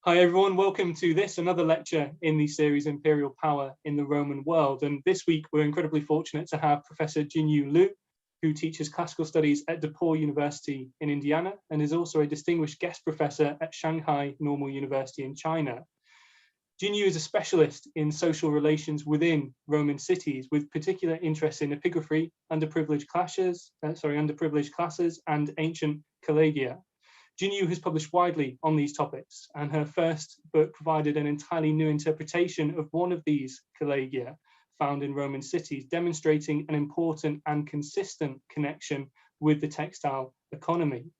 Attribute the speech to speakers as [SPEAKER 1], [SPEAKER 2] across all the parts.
[SPEAKER 1] Hi everyone, welcome to another lecture in the series Imperial Power in the Roman World. And this week we're incredibly fortunate to have Professor Jinyu Liu, who teaches classical studies at DePaul University in Indiana and is also a distinguished guest professor at Shanghai Normal University in China. Jinyu is a specialist in social relations within Roman cities, with particular interest in epigraphy, underprivileged classes, and ancient collegia. Jinyu has published widely on these topics, and her first book provided an entirely new interpretation of one of these collegia found in Roman cities, demonstrating an important and consistent connection with the textile economy.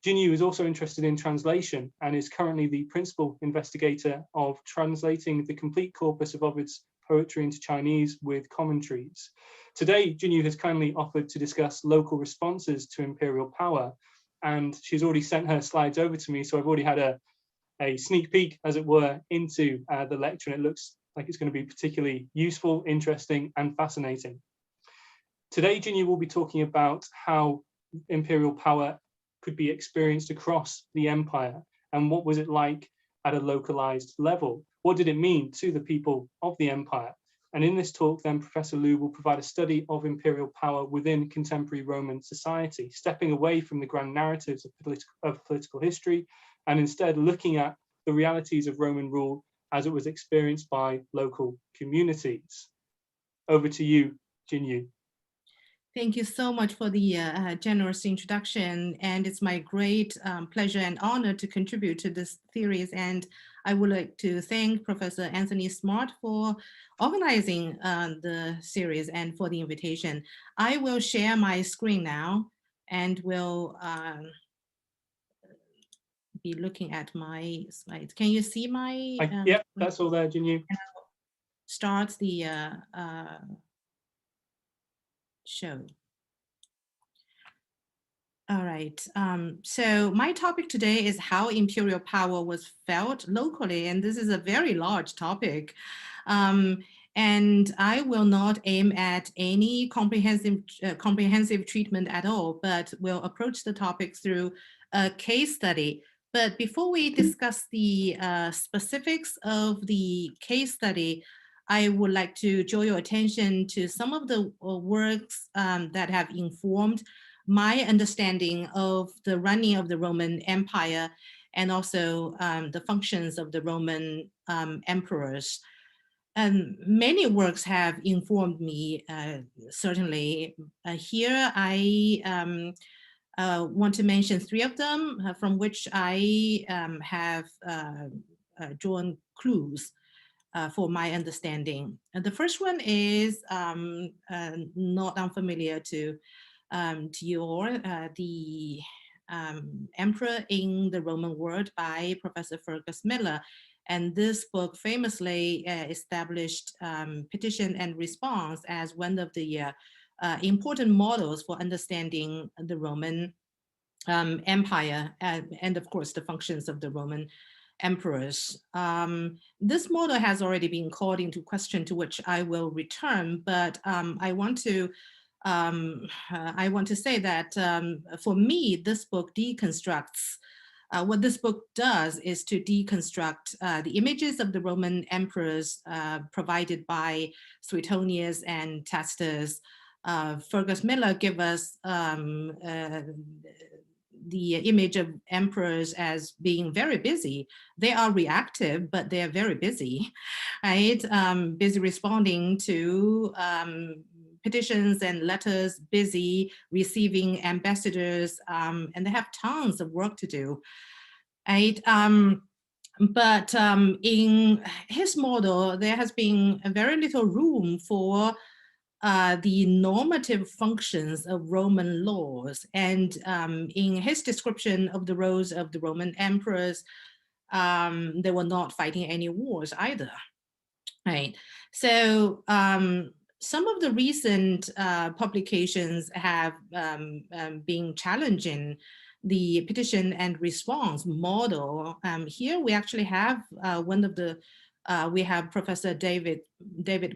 [SPEAKER 1] Jinyu is also interested in translation and is currently the principal investigator of translating the complete corpus of Ovid's poetry into Chinese with commentaries. Today, Jinyu has kindly offered to discuss local responses to imperial power, and she's already sent her slides over to me, so I've already had a sneak peek, as it were, into the lecture, and it looks like it's going to be particularly useful, interesting, and fascinating. Today, Jinyu will be talking about how imperial power could be experienced across the empire, and what was it like at a localized level? What did it mean to the people of the empire? And in this talk, then, Professor Liu will provide a study of imperial power within contemporary Roman society, stepping away from the grand narratives of political history, and instead looking at the realities of Roman rule as it was experienced by local communities. Over to you, Jinyu.
[SPEAKER 2] Thank you so much for the generous introduction, and it's my great pleasure and honor to contribute to this series. And I would like to thank Professor Anthony Smart for organizing the series and for the invitation. I will share my screen now and will be looking at my slides. Can you see my?
[SPEAKER 1] Yep, that's all there, Jinyu.
[SPEAKER 2] Start the show. All right, so my topic today is how imperial power was felt locally, and this is a very large topic. And I will not aim at any comprehensive treatment at all, but will approach the topic through a case study. But before we discuss the specifics of the case study, I would like to draw your attention to some of the works that have informed my understanding of the running of the Roman Empire and also the functions of the Roman emperors. And many works have informed me, certainly. Here I want to mention three of them from which I have drawn clues for my understanding. And the first one is not unfamiliar to you all, the Emperor in the Roman World by Professor Fergus Miller. And this book famously established petition and response as one of the important models for understanding the Roman Empire and of course the functions of the Roman emperors. This model has already been called into question, to which I will return, but I want to say that for me, this book deconstructs, what this book does is to deconstruct the images of the Roman emperors provided by Suetonius and Tacitus. Fergus Miller gives us the image of emperors as being very busy. They are reactive, but they're very busy, right? Busy responding to petitions and letters, busy receiving ambassadors, and they have tons of work to do, right? But in his model, there has been very little room for the normative functions of Roman laws. And in his description of the roles of the Roman emperors, they were not fighting any wars either, right? So some of the recent publications have been challenging the petition and response model. Here we actually have one of the we have Professor David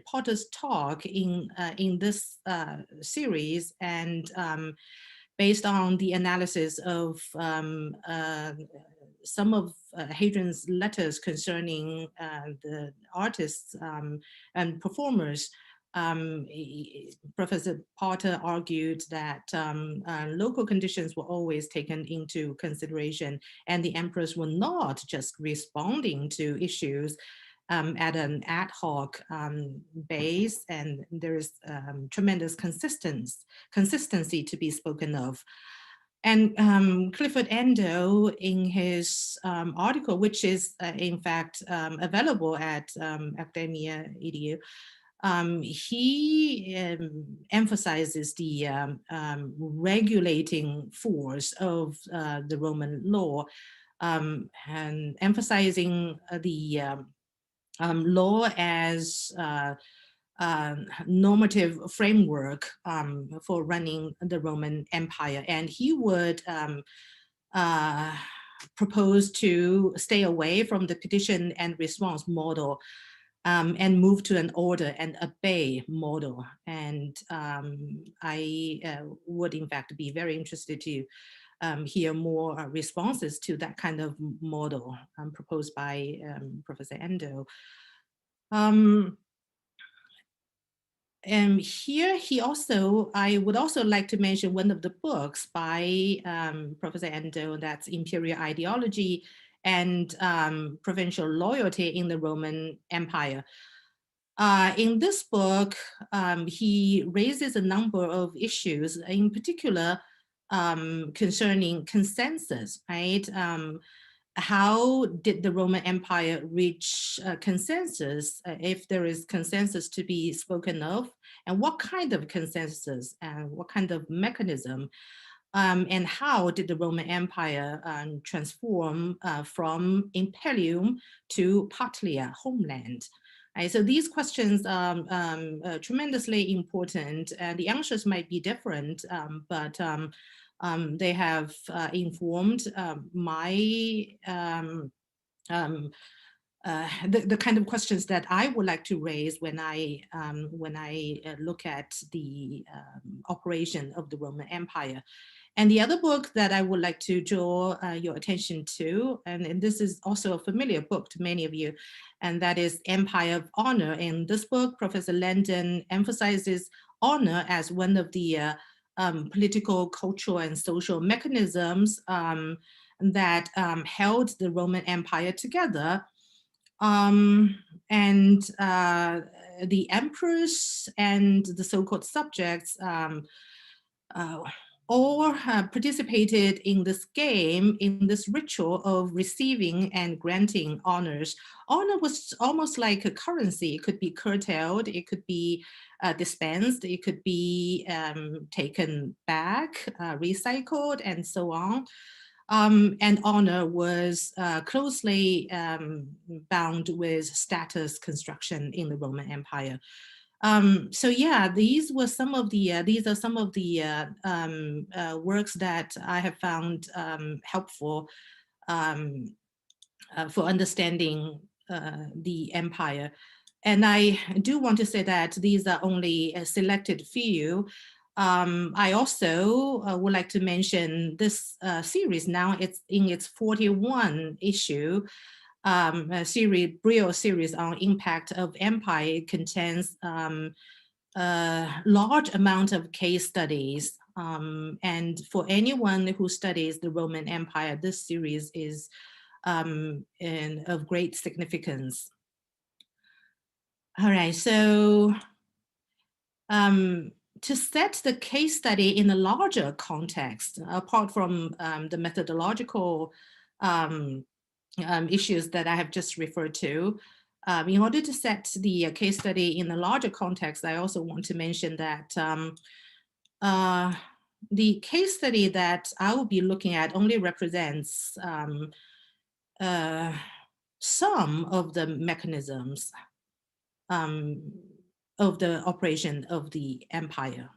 [SPEAKER 2] Potter's talk in this series, and based on the analysis of some of Hadrian's letters concerning the artists and performers, Professor Potter argued that local conditions were always taken into consideration, and the emperors were not just responding to issues at an ad hoc base, and there is tremendous consistency to be spoken of. And Clifford Endo, in his article, which is in fact available at academia.edu, he emphasizes the regulating force of the Roman law, and emphasizing the law as normative framework for running the Roman Empire. And he would propose to stay away from the petition and response model and move to an order and obey model. And I would in fact be very interested to hear more responses to that kind of model proposed by Professor Endo. And here he also, I would also like to mention one of the books by Professor Endo, that's Imperial Ideology and Provincial Loyalty in the Roman Empire. In this book, he raises a number of issues, in particular concerning consensus, right? How did the Roman Empire reach consensus, if there is consensus to be spoken of, and what kind of consensus and what kind of mechanism, and how did the Roman Empire transform from Imperium to Patria, homeland? Right, so these questions are tremendously important, and the answers might be different, but they have informed my the kind of questions that I would like to raise when I look at the operation of the Roman Empire. And the other book that I would like to draw your attention to, and this is also a familiar book to many of you, and that is Empire of Honor. In this book, Professor Landon emphasizes honor as one of the political, cultural, and social mechanisms that held the Roman Empire together. And the emperors and the so-called subjects all participated in this game, in this ritual of receiving and granting honors. Honor was almost like a currency. It could be curtailed, it could be dispensed, it could be taken back, recycled, and so on. And honor was closely bound with status construction in the Roman Empire. So yeah, these are some of the works that I have found helpful for understanding the empire. And I do want to say that these are only a selected few. I also would like to mention this series. Now it's in its 41 issue. Brill series on impact of empire. It contains a large amount of case studies. And for anyone who studies the Roman Empire, this series is of great significance. All right, so to set the case study in a larger context, apart from the methodological issues that I have just referred to, in order to set the case study in a larger context, I also want to mention that the case study that I will be looking at only represents some of the mechanisms of the operation of the empire.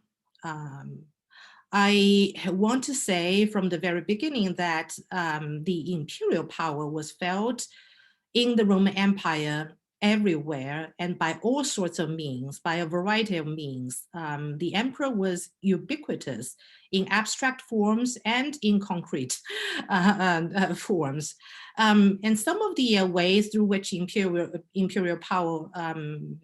[SPEAKER 2] I want to say from the very beginning that the imperial power was felt in the Roman Empire everywhere and by all sorts of means, by a variety of means. The emperor was ubiquitous in abstract forms and in concrete forms. And some of the ways through which imperial power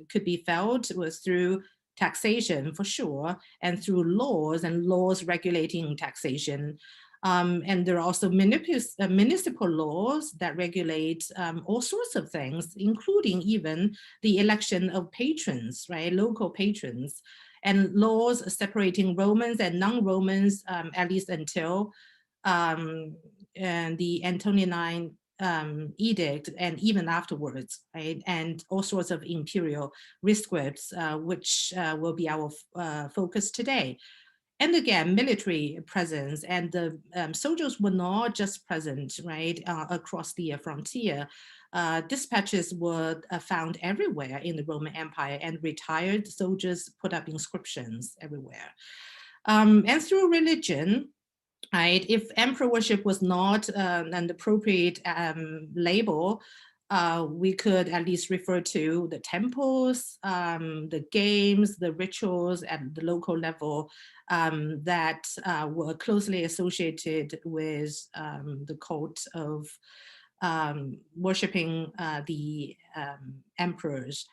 [SPEAKER 2] could be felt was through taxation, for sure, and through laws and laws regulating taxation. And there are also municipal laws that regulate all sorts of things, including even the election of patrons, right, local patrons, and laws separating Romans and non-Romans, at least until and the Antonine edict, and even afterwards, right? And all sorts of imperial rescripts, which will be our focus today. And again, military presence, and the soldiers were not just present, right, across the frontier. Dispatches were found everywhere in the Roman Empire, and retired soldiers put up inscriptions everywhere. And through religion, right, if emperor worship was not an appropriate label, we could at least refer to the temples, the games, the rituals at the local level that were closely associated with the cult of worshiping the emperors.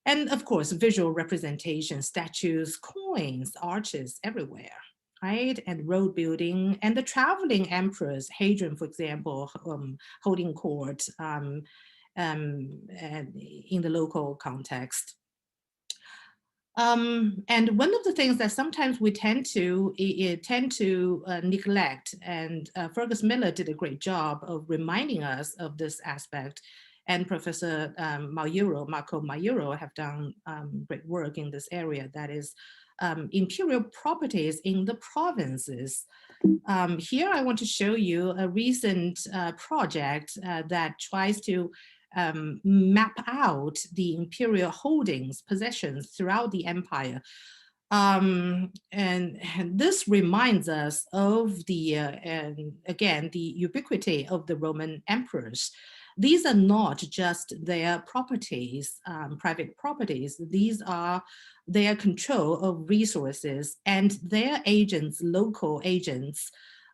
[SPEAKER 2] And of course, visual representation, statues, coins, arches everywhere, right? And road building, and the traveling emperors, Hadrian, for example, holding court in the local context. And one of the things that sometimes we tend to neglect, and Fergus Miller did a great job of reminding us of this aspect, and Professor Marco Maiuro have done great work in this area, that is imperial properties in the provinces. Here I want to show you a recent project that tries to map out the imperial holdings, possessions throughout the empire. And this reminds us of the, again, the ubiquity of the Roman emperors. These are not just their properties, private properties. These are their control of resources, and their agents, local agents,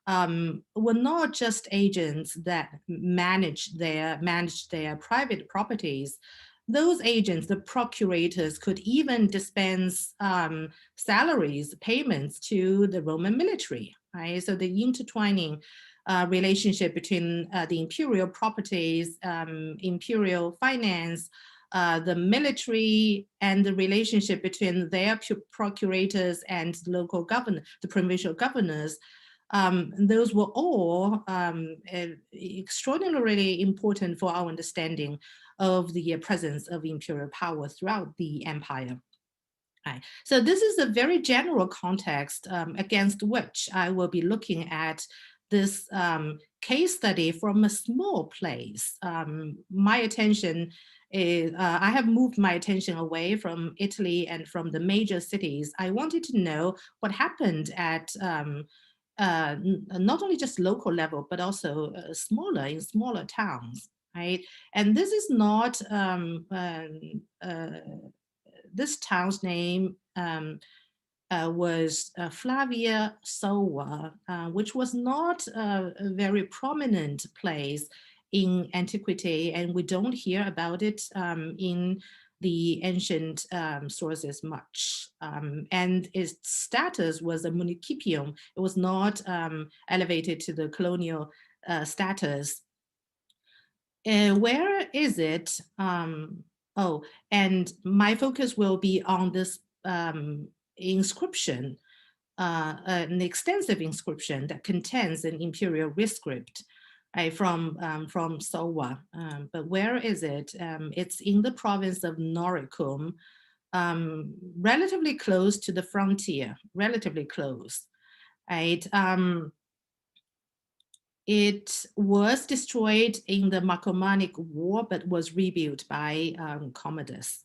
[SPEAKER 2] were not just agents that managed their private properties. Those agents, the procurators, could even dispense salaries, payments to the Roman military, right? So the intertwining relationship between the imperial properties, imperial finance, the military, and the relationship between their procurators and the local governor, the provincial governors, those were all extraordinarily important for our understanding of the presence of imperial power throughout the empire. Right. So this is a very general context against which I will be looking at this case study from a small place. My attention is, I have moved my attention away from Italy and from the major cities. I wanted to know what happened at not only just local level, but also in smaller towns, right? And this is not, this town's name was Flavia Sowa, which was not a very prominent place in antiquity, and we don't hear about it in the ancient sources much. And its status was a municipium. It was not elevated to the colonial status. Where is it? Oh, and my focus will be on this inscription, an extensive inscription that contains an imperial rescript from Sowa. But where is it? It's in the province of Noricum, relatively close to the frontier, relatively close, right? It was destroyed in the Marcomannic War, but was rebuilt by Commodus.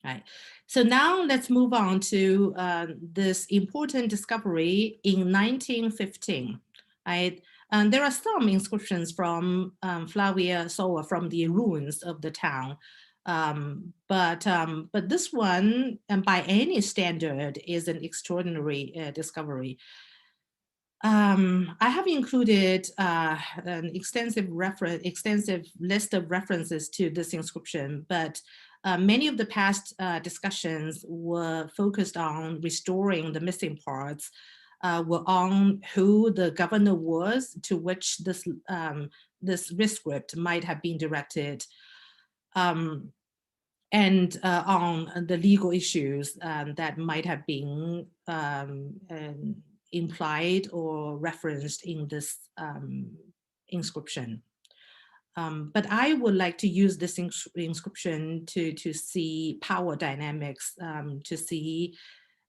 [SPEAKER 2] Right. So now let's move on to this important discovery in 1915. Right? And there are some inscriptions from Flavia Sowa, from the ruins of the town. But this one, and by any standard, is an extraordinary discovery. I have included an extensive list of references to this inscription, but many of the past discussions were focused on restoring the missing parts, were on who the governor was to which this rescript might have been directed, and on the legal issues that might have been implied or referenced in this inscription. But I would like to use this inscription to see power dynamics, to see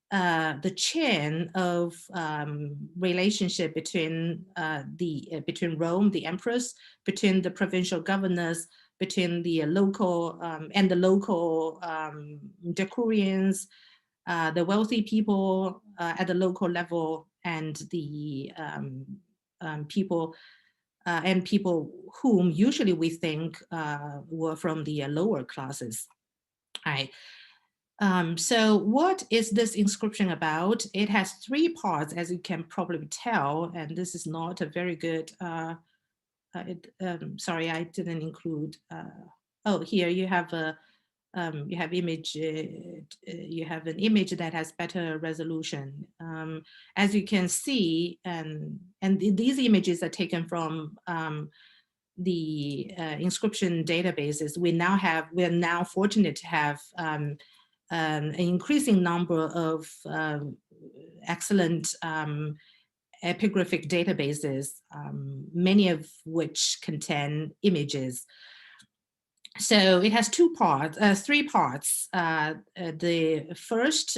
[SPEAKER 2] the chain of relationship between between Rome, the empress, between the provincial governors, between the local and the local decurions, the wealthy people at the local level, and the people and people whom usually we think were from the lower classes. Right. So what is this inscription about? It has three parts, as you can probably tell, and this is not a very good, sorry, I didn't include, oh, here you have a, you have image, you have an image that has better resolution. As you can see, and these images are taken from the inscription databases. We're now fortunate to have an increasing number of excellent epigraphic databases, many of which contain images. So it has three parts. The first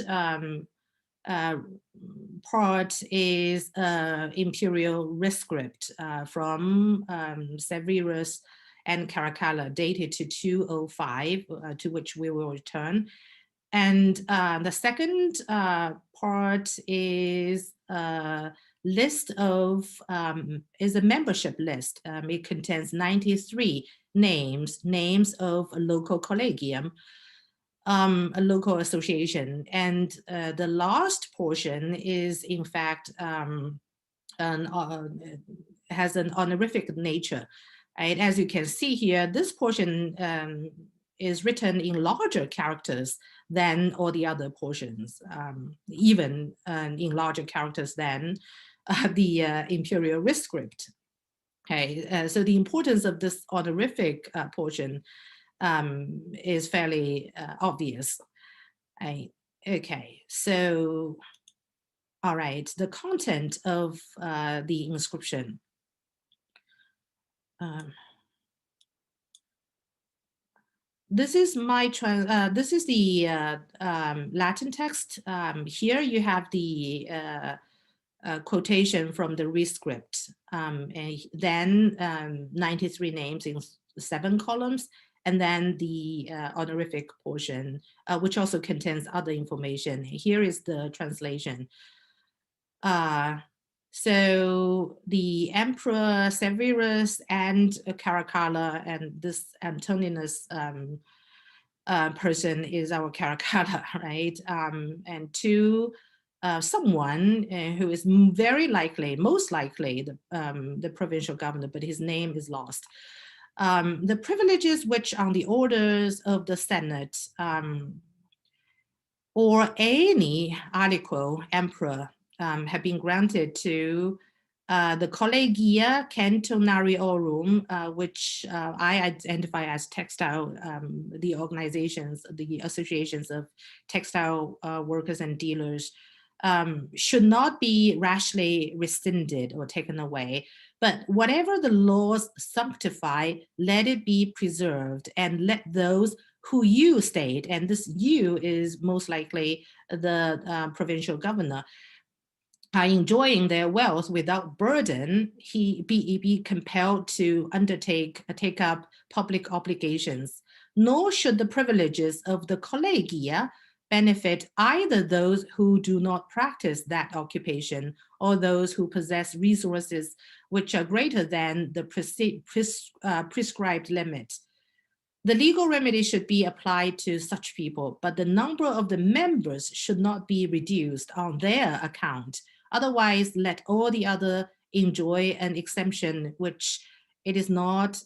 [SPEAKER 2] part is imperial rescript from Severus and Caracalla, dated to 205, to which we will return. And the second part is a list of, is a membership list. It contains 93 names of a local collegium, a local association. And the last portion is, in fact, has an honorific nature. Right? As you can see here, this portion is written in larger characters than all the other portions, even in larger characters than the imperial rescript. Okay, so the importance of this honorific portion is fairly obvious. Okay, so, all right, the content of the inscription. This is this is the Latin text. Here you have the quotation from the rescript, and then 93 names in 7 columns, and then the honorific portion, which also contains other information. Here is the translation. So the Emperor Severus and Caracalla, and this Antoninus person is our Caracalla, right? And to someone who is very likely, most likely, the provincial governor, but his name is lost. The privileges which on the orders of the Senate or any aliquo emperor have been granted to the Collegia Cantonariorum, which I identify as textile, the organizations, the associations of textile workers and dealers, should not be rashly rescinded or taken away. But whatever the laws sanctify, let it be preserved, and let those who you state, and this you is most likely the provincial governor, are enjoying their wealth without burden, he be compelled to take up public obligations. Nor should the privileges of the collegia benefit either those who do not practice that occupation or those who possess resources which are greater than the prescribed limit. The legal remedy should be applied to such people, but the number of the members should not be reduced on their account. Otherwise, let all the other enjoy an exemption which it is not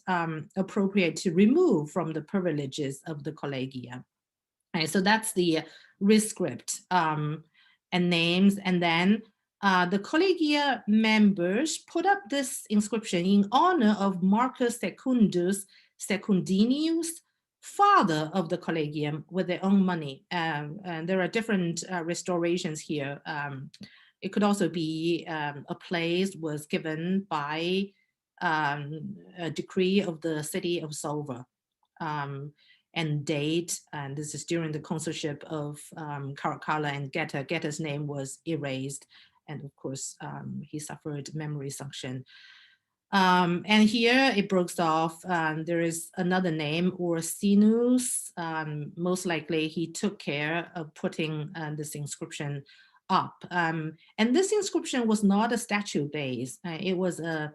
[SPEAKER 2] appropriate to remove from the privileges of the collegia. Right, so that's the rescript and names. And then the collegia members put up this inscription in honor of Marcus Secundus Secundinius, father of the collegium, with their own money. And there are different restorations here. It could also be a place was given by a decree of the city of Solva. And date, and this is during the consulship of Caracalla and Geta. Geta's name was erased, and of course he suffered memory suction. And here it breaks off. There is another name, Ursinus. Most likely he took care of putting this inscription up. And this inscription was not a statue base. It was a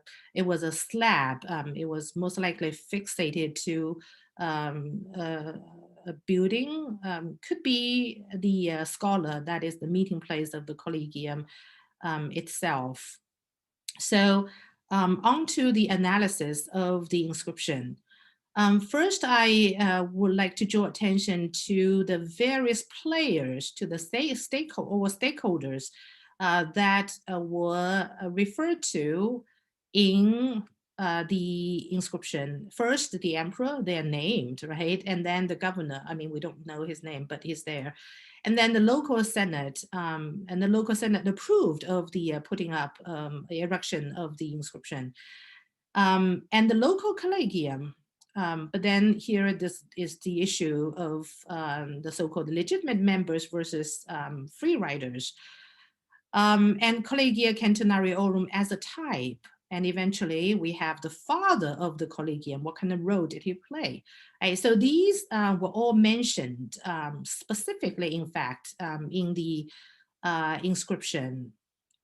[SPEAKER 2] slab. It was most likely fixated to a building, could be the scholar, that is the meeting place of the collegium itself. So on to the analysis of the inscription. First, I would like to draw attention to the various players, to the stakeholders that were referred to in the inscription. First, the emperor, they're named, right? And then the governor, I mean, we don't know his name, but he's there. And then the local senate, and the local senate approved of the putting up, the erection of the inscription. And the local collegium, but then here this is the issue of the so-called legitimate members versus free riders. And collegia cantonariorum as a type. And eventually we have the father of the collegium. What kind of role did he play? Right, so these were all mentioned specifically, in fact, in the inscription.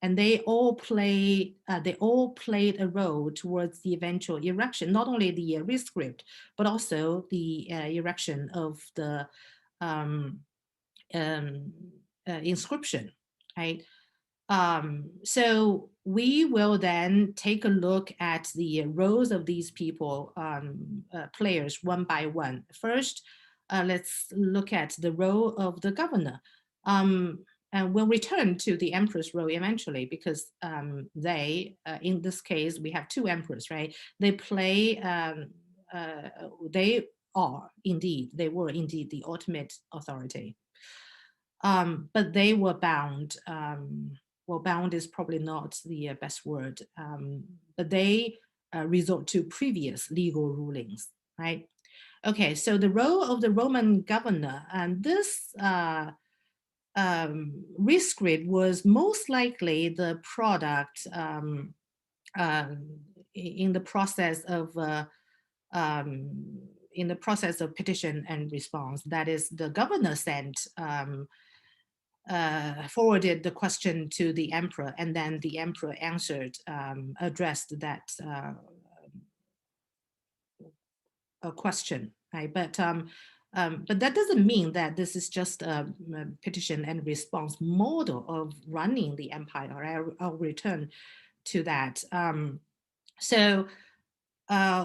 [SPEAKER 2] And they all played a role towards the eventual erection, not only the rescript, but also the erection of the inscription, right? So we will then take a look at the roles of these people, players, one by one. First, let's look at the role of the governor. And we'll return to the emperor's role eventually, because they, in this case, we have two emperors, right? They play, they were indeed the ultimate authority. But they were bound. Well, bound is probably not the best word, but they resort to previous legal rulings, right? Okay, so the role of the Roman governor, and this rescript was most likely the product in the process of petition and response. That is, the governor sent forwarded the question to the emperor, and then the emperor answered, addressed that a question, right? But that doesn't mean that this is just a petition and response model of running the empire. I'll return to that. So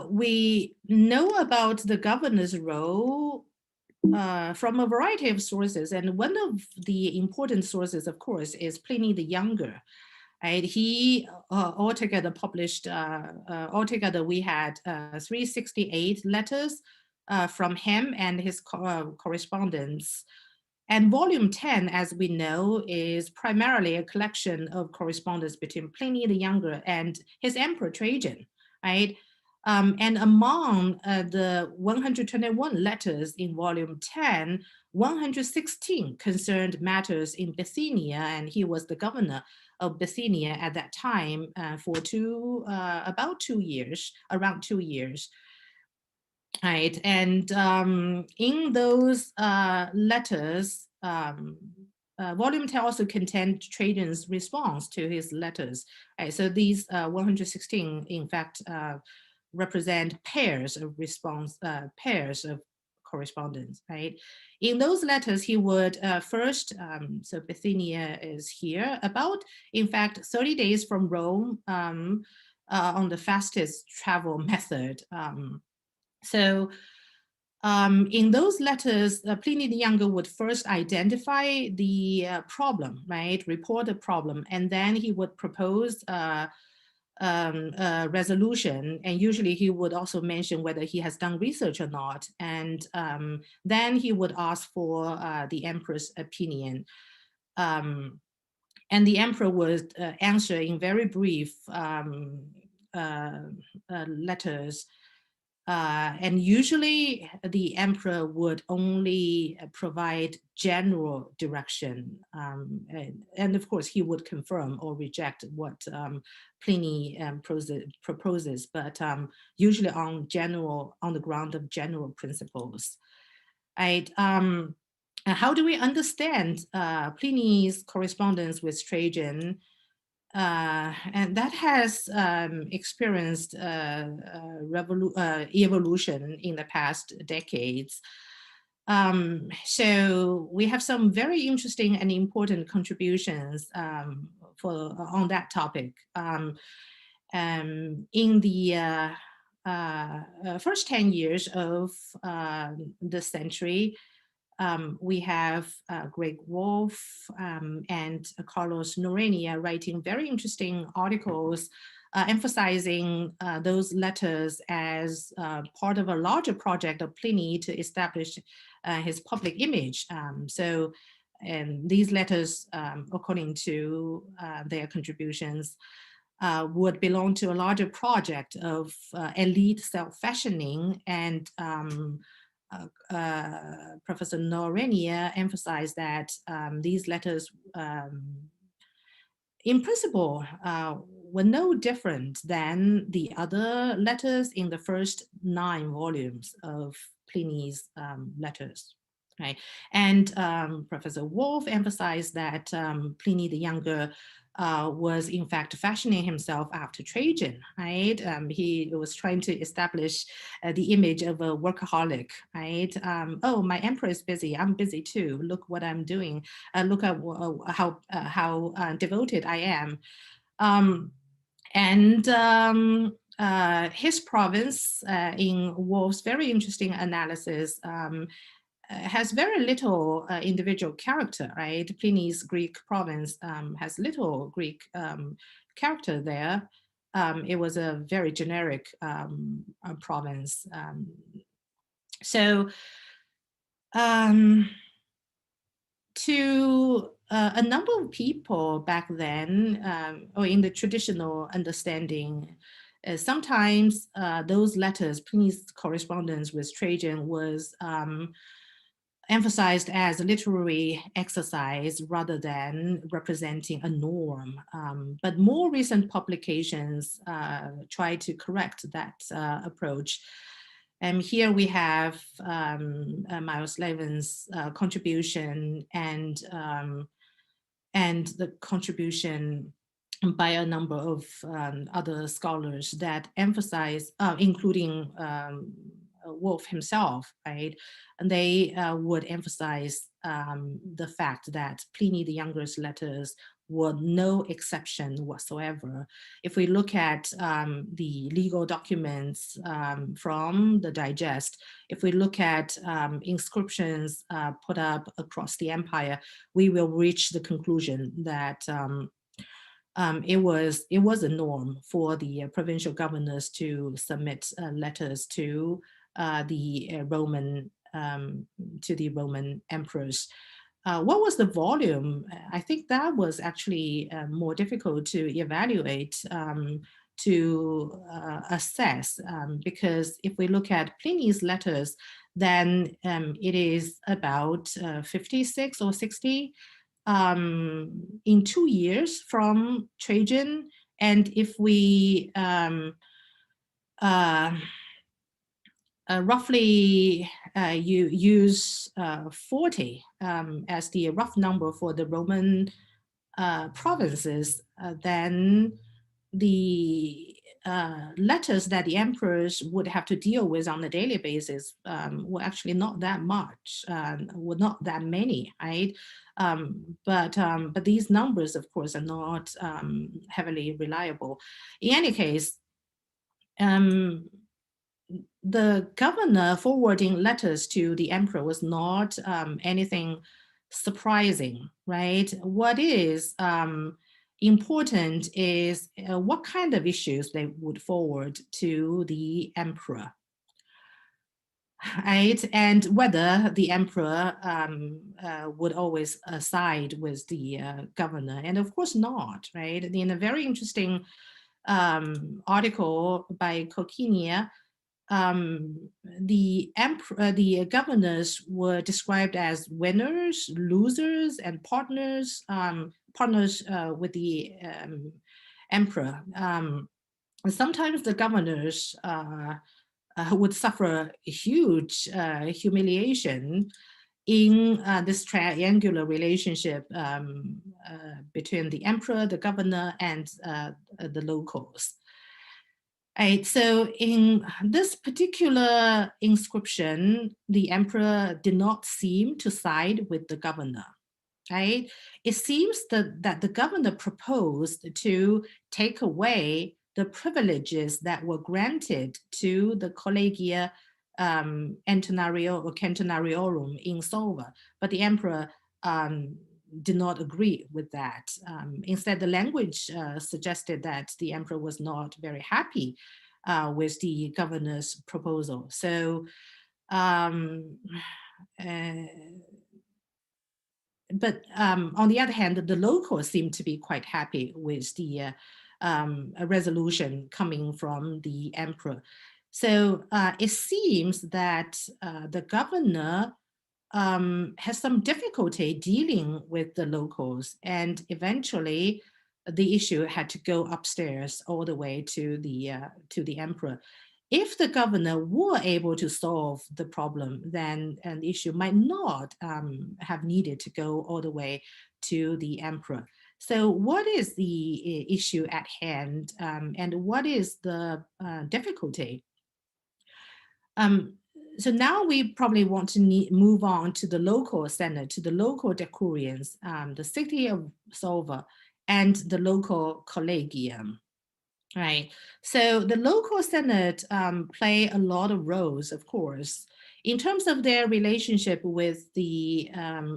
[SPEAKER 2] we know about the governor's role from a variety of sources. And one of the important sources, of course, is Pliny the Younger. Right? He altogether published, altogether we had 368 letters from him and his correspondence. And volume 10, as we know, is primarily a collection of correspondence between Pliny the Younger and his emperor Trajan, right? And among the 121 letters in volume 10, 116 concerned matters in Bithynia, and he was the governor of Bithynia at that time for about 2 years, around 2 years. Right, and in those letters, volume 10 also contained Trajan's response to his letters. Right, so these 116, in fact, represent pairs of pairs of correspondence, right? In those letters, he would first, so Bithynia is here, about, in fact, 30 days from Rome on the fastest travel method. In those letters, Pliny the Younger would first identify the problem, right? Report the problem, and then he would propose a resolution. And usually he would also mention whether he has done research or not. And then he would ask for the emperor's opinion. And the emperor would answer in very brief letters. And usually the emperor would only provide general direction. And of course, he would confirm or reject what Pliny proposes, but usually on the ground of general principles. Right? How do we understand Pliny's correspondence with Trajan? And that has experienced evolution in the past decades. So we have some very interesting and important contributions on that topic. In the first 10 years of the century, we have Greg Wolf and Carlos Norenia writing very interesting articles emphasizing those letters as part of a larger project of Pliny to establish his public image. And these letters, according to their contributions, would belong to a larger project of elite self-fashioning, and Professor Norenia emphasized that these letters, in principle, were no different than the other letters in the first 9 volumes of Pliny's letters. Right? And Professor Wolf emphasized that Pliny the Younger was in fact fashioning himself after Trajan, right? He was trying to establish the image of a workaholic, right? Oh, my emperor is busy, I'm busy too. Look what I'm doing. Look at how devoted I am. His province, in Wolf's very interesting analysis, has very little individual character, right? Pliny's Greek province has little Greek character there. It was a very generic province. To a number of people back then, or in the traditional understanding, sometimes those letters, Pliny's correspondence with Trajan, was emphasized as a literary exercise rather than representing a norm. But more recent publications try to correct that approach. And here we have Miles Levin's contribution and the contribution by a number of other scholars that emphasize, including Wolf himself, right? And they would emphasize the fact that Pliny the Younger's letters were no exception whatsoever. If we look at the legal documents from the digest, if we look at inscriptions put up across the empire, we will reach the conclusion that it was a norm for the provincial governors to submit letters to the Roman emperors. What was the volume? I think that was actually more difficult to evaluate, to assess, because if we look at Pliny's letters, then it is about 56 or 60 in 2 years from Trajan. And if we roughly you use 40 as the rough number for the Roman provinces, then the letters that the emperors would have to deal with on a daily basis were actually not that much, were not that many, right? But these numbers, of course, are not heavily reliable. In any case, the governor forwarding letters to the emperor was not anything surprising, right? What is important is what kind of issues they would forward to the emperor, right? And whether the emperor would always side with the governor, and of course not, right? In a very interesting article by Kokinia, the governors were described as winners, losers, and partners, with the emperor. Sometimes the governors would suffer huge humiliation in this triangular relationship between the emperor, the governor, and the locals. Right, so in this particular inscription, the emperor did not seem to side with the governor. Right? It seems that the governor proposed to take away the privileges that were granted to the collegia Antonario or Centenariorum in Solva, but the emperor did not agree with that. Instead, the language suggested that the emperor was not very happy with the governor's proposal. So, but on the other hand, the locals seem to be quite happy with the resolution coming from the emperor. So it seems that the governor has some difficulty dealing with the locals, and eventually the issue had to go upstairs all the way to the emperor. If the governor were able to solve the problem, then the issue might not have needed to go all the way to the emperor. So what is the issue at hand, and what is the difficulty? So now we probably want to move on to the local senate, to the local decurions, the city of Solva, and the local collegium. Right. So the local senate play a lot of roles, of course, in terms of their relationship with the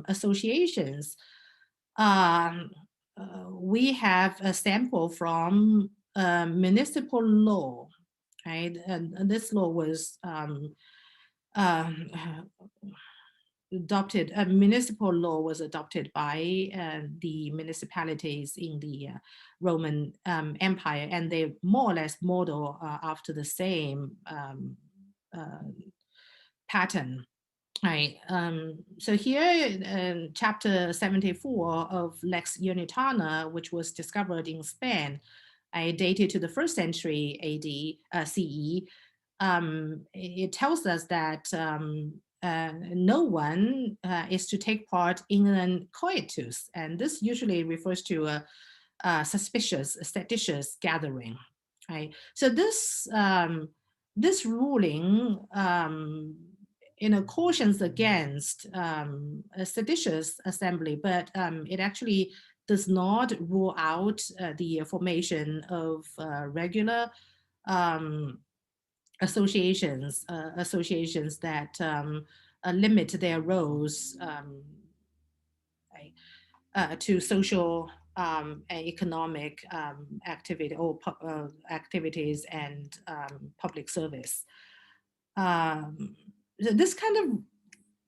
[SPEAKER 2] associations. We have a sample from municipal law, right? And this law was adopted, a municipal law was adopted by the municipalities in the Roman Empire, and they more or less model after the same pattern. Right. So here, chapter 74 of Lex Unitana, which was discovered in Spain, dated to the 1st century AD, CE, it tells us that no one is to take part in an coitus, and this usually refers to a suspicious, seditious gathering. Right. So this this ruling, cautions against a seditious assembly, but it actually does not rule out the formation of regular associations that limit their roles to social and economic activity or activities and public service. This kind of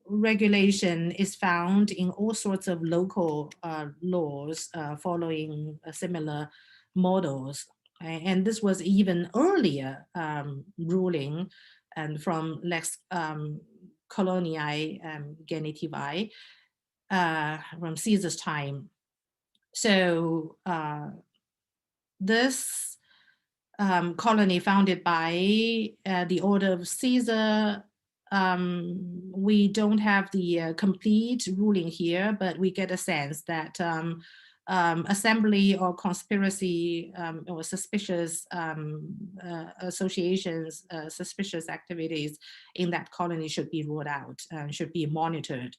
[SPEAKER 2] regulation is found in all sorts of local laws following similar models. And this was even earlier ruling and from Lex Coloniae Genitivae from Caesar's time. So this colony founded by the order of Caesar, we don't have the complete ruling here, but we get a sense that assembly or conspiracy or suspicious associations, suspicious activities in that colony should be ruled out and should be monitored.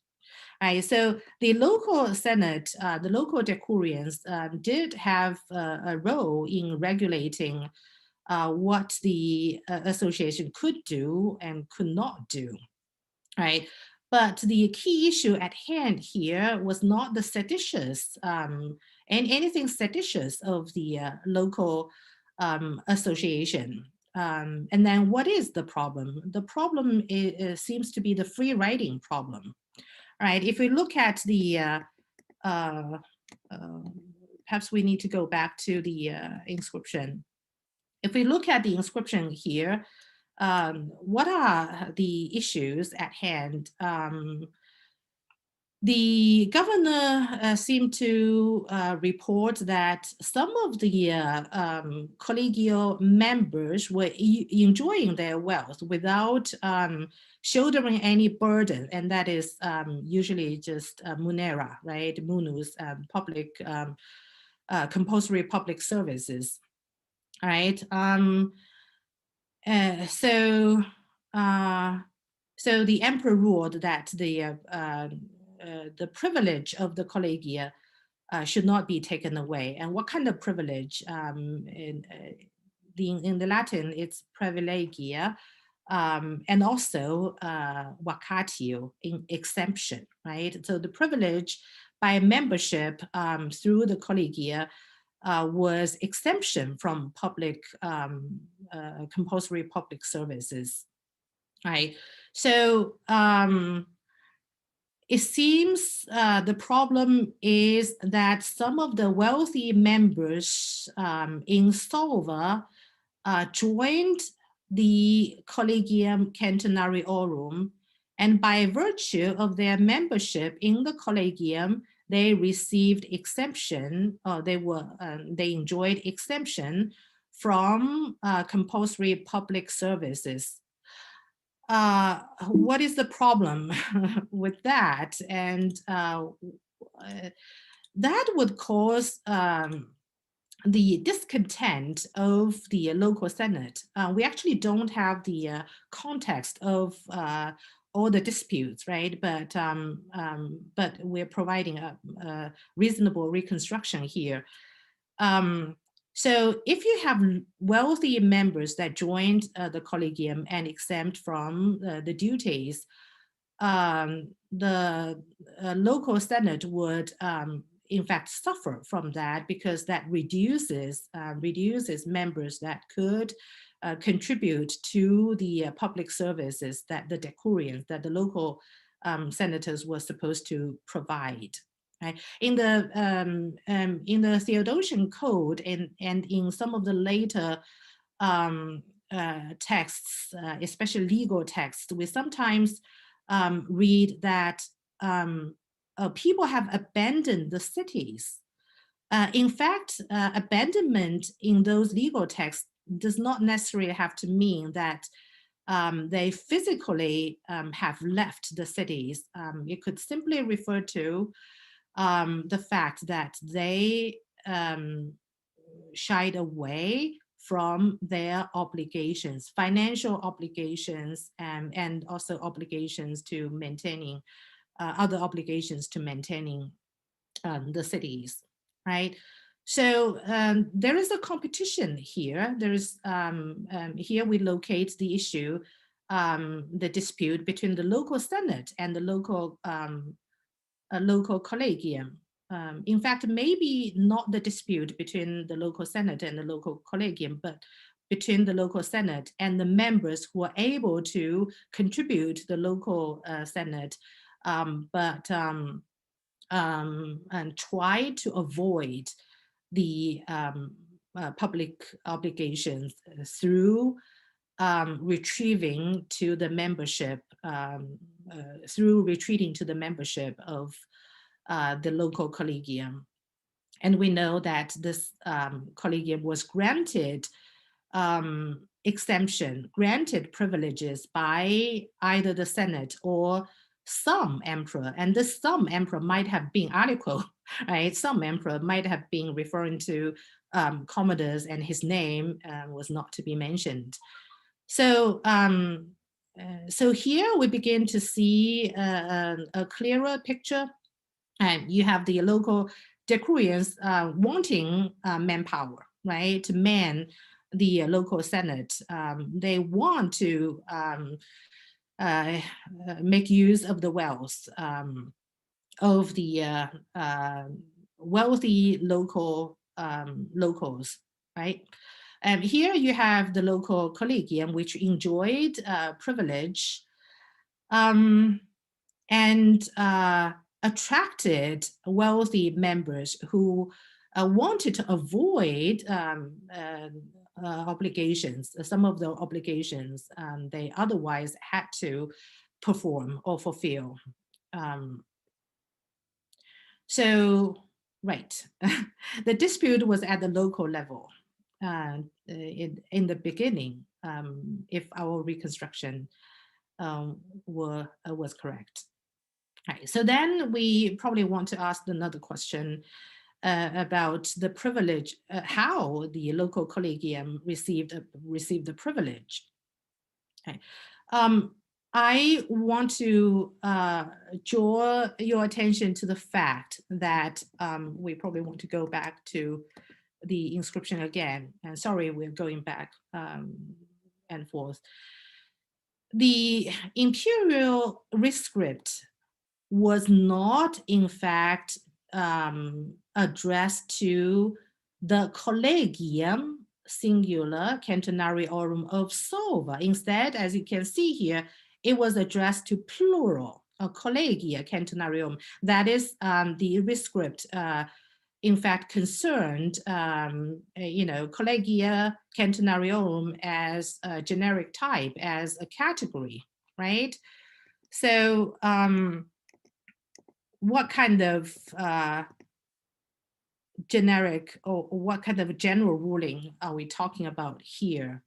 [SPEAKER 2] Right, so the local Senate, the local decurions did have a role in regulating what the association could do and could not do, right? But the key issue at hand here was not the seditious and anything seditious of the local association. And then what is the problem? The problem seems to be the free riding problem. Right, if we look at the, perhaps we need to go back to the inscription. If we look at the inscription here, what are the issues at hand? The governor seemed to report that some of the collegial members were enjoying their wealth without shouldering any burden, and that is usually just munera, right? Munus, public, compulsory public services, right? So the emperor ruled that the privilege of the collegia should not be taken away. And what kind of privilege? In the Latin, it's privilegia, and also vacatio, in exemption, right? So the privilege by membership through the collegia was exemption from public, compulsory public services, right? So it seems the problem is that some of the wealthy members in Solva joined the Collegium Cantonariorum, and by virtue of their membership in the Collegium, they received exemption, or they enjoyed exemption from compulsory public services. What is the problem with that? And that would cause the discontent of the local Senate. We actually don't have the context of all the disputes, right? But we're providing a reasonable reconstruction here. So if you have wealthy members that joined the collegium and exempt from the duties, the local Senate would in fact suffer from that, because that reduces members that could contribute to the public services that the decurions, that the local senators were supposed to provide. Right? In the Theodosian Code and in some of the later texts, especially legal texts, we sometimes read that people have abandoned the cities. In fact, abandonment in those legal texts does not necessarily have to mean that they physically have left the cities. It could simply refer to the fact that they shied away from their obligations, financial obligations, and also obligations to maintaining, other obligations to maintaining the cities, right? So there is a competition here. There is, here we locate the issue, the dispute between the local Senate and the local collegium. In fact, maybe not the dispute between the local Senate and the local collegium, but between the local Senate and the members who are able to contribute to the local Senate, and try to avoid the public obligations through retreating to the membership, through retreating to the membership of the local collegium. And we know that this collegium was granted exemption, granted privileges by either the Senate or some emperor. And this some emperor might have been unequal right? Some emperor might have been referring to Commodus, and his name was not to be mentioned. So, so here we begin to see a clearer picture, and you have the local decurions wanting manpower, right, to man the local senate. They want to make use of the wealth of the wealthy locals, right? And here you have the local collegium, which enjoyed privilege and attracted wealthy members who wanted to avoid obligations, some of the obligations they otherwise had to perform or fulfill. So, right, the dispute was at the local level in the beginning, if our reconstruction was correct. Right, so then we probably want to ask another question about the privilege, how the local collegium received the privilege. Okay. I want to draw your attention to the fact that we probably want to go back to the inscription again. And sorry, we're going back and forth. The imperial rescript was not, in fact, addressed to the collegium singular cantonariorum of Solva. Instead, as you can see here, it was addressed to plural, a collegia cantonarium. That is the rescript, in fact, concerned, collegia cantonariorum as a generic type, as a category, right? So what kind of generic or what kind of general ruling are we talking about here?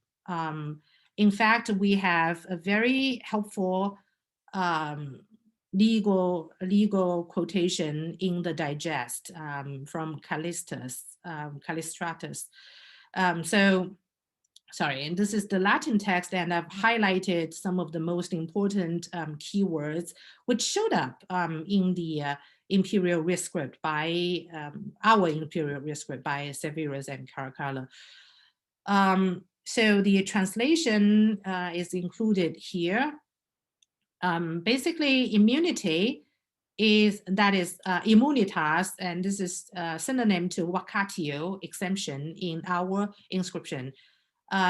[SPEAKER 2] In fact, we have a very helpful legal quotation in the digest from Callistratus. Sorry, and this is the Latin text, and I've highlighted some of the most important keywords which showed up in the imperial rescript by our imperial rescript by Severus and Caracalla. So the translation is included here. Basically, immunity is immunitas, and this is synonym to vacatio, exemption in our inscription.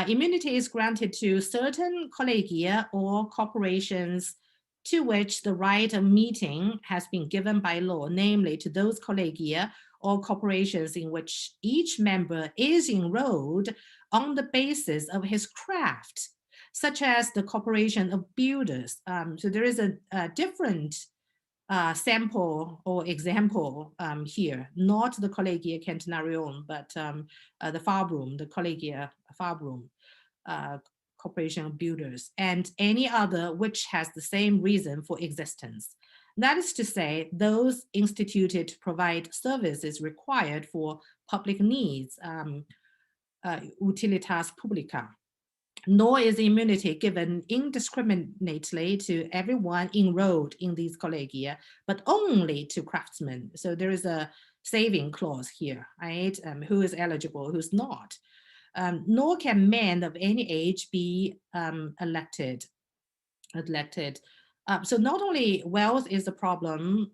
[SPEAKER 2] Immunity is granted to certain collegia or corporations to which the right of meeting has been given by law, namely to those collegia or corporations in which each member is enrolled on the basis of his craft, such as the corporation of builders. So there is a different sample or example here, not the collegia cantonarium, but the fabrum, the collegia fabrum, corporation of builders, and any other which has the same reason for existence. That is to say, those instituted to provide services required for public needs, utilitas publica. Nor is immunity given indiscriminately to everyone enrolled in these collegia, but only to craftsmen. So there is a saving clause here, right? Who is eligible, who's not. Nor can men of any age be elected. So not only wealth is a problem,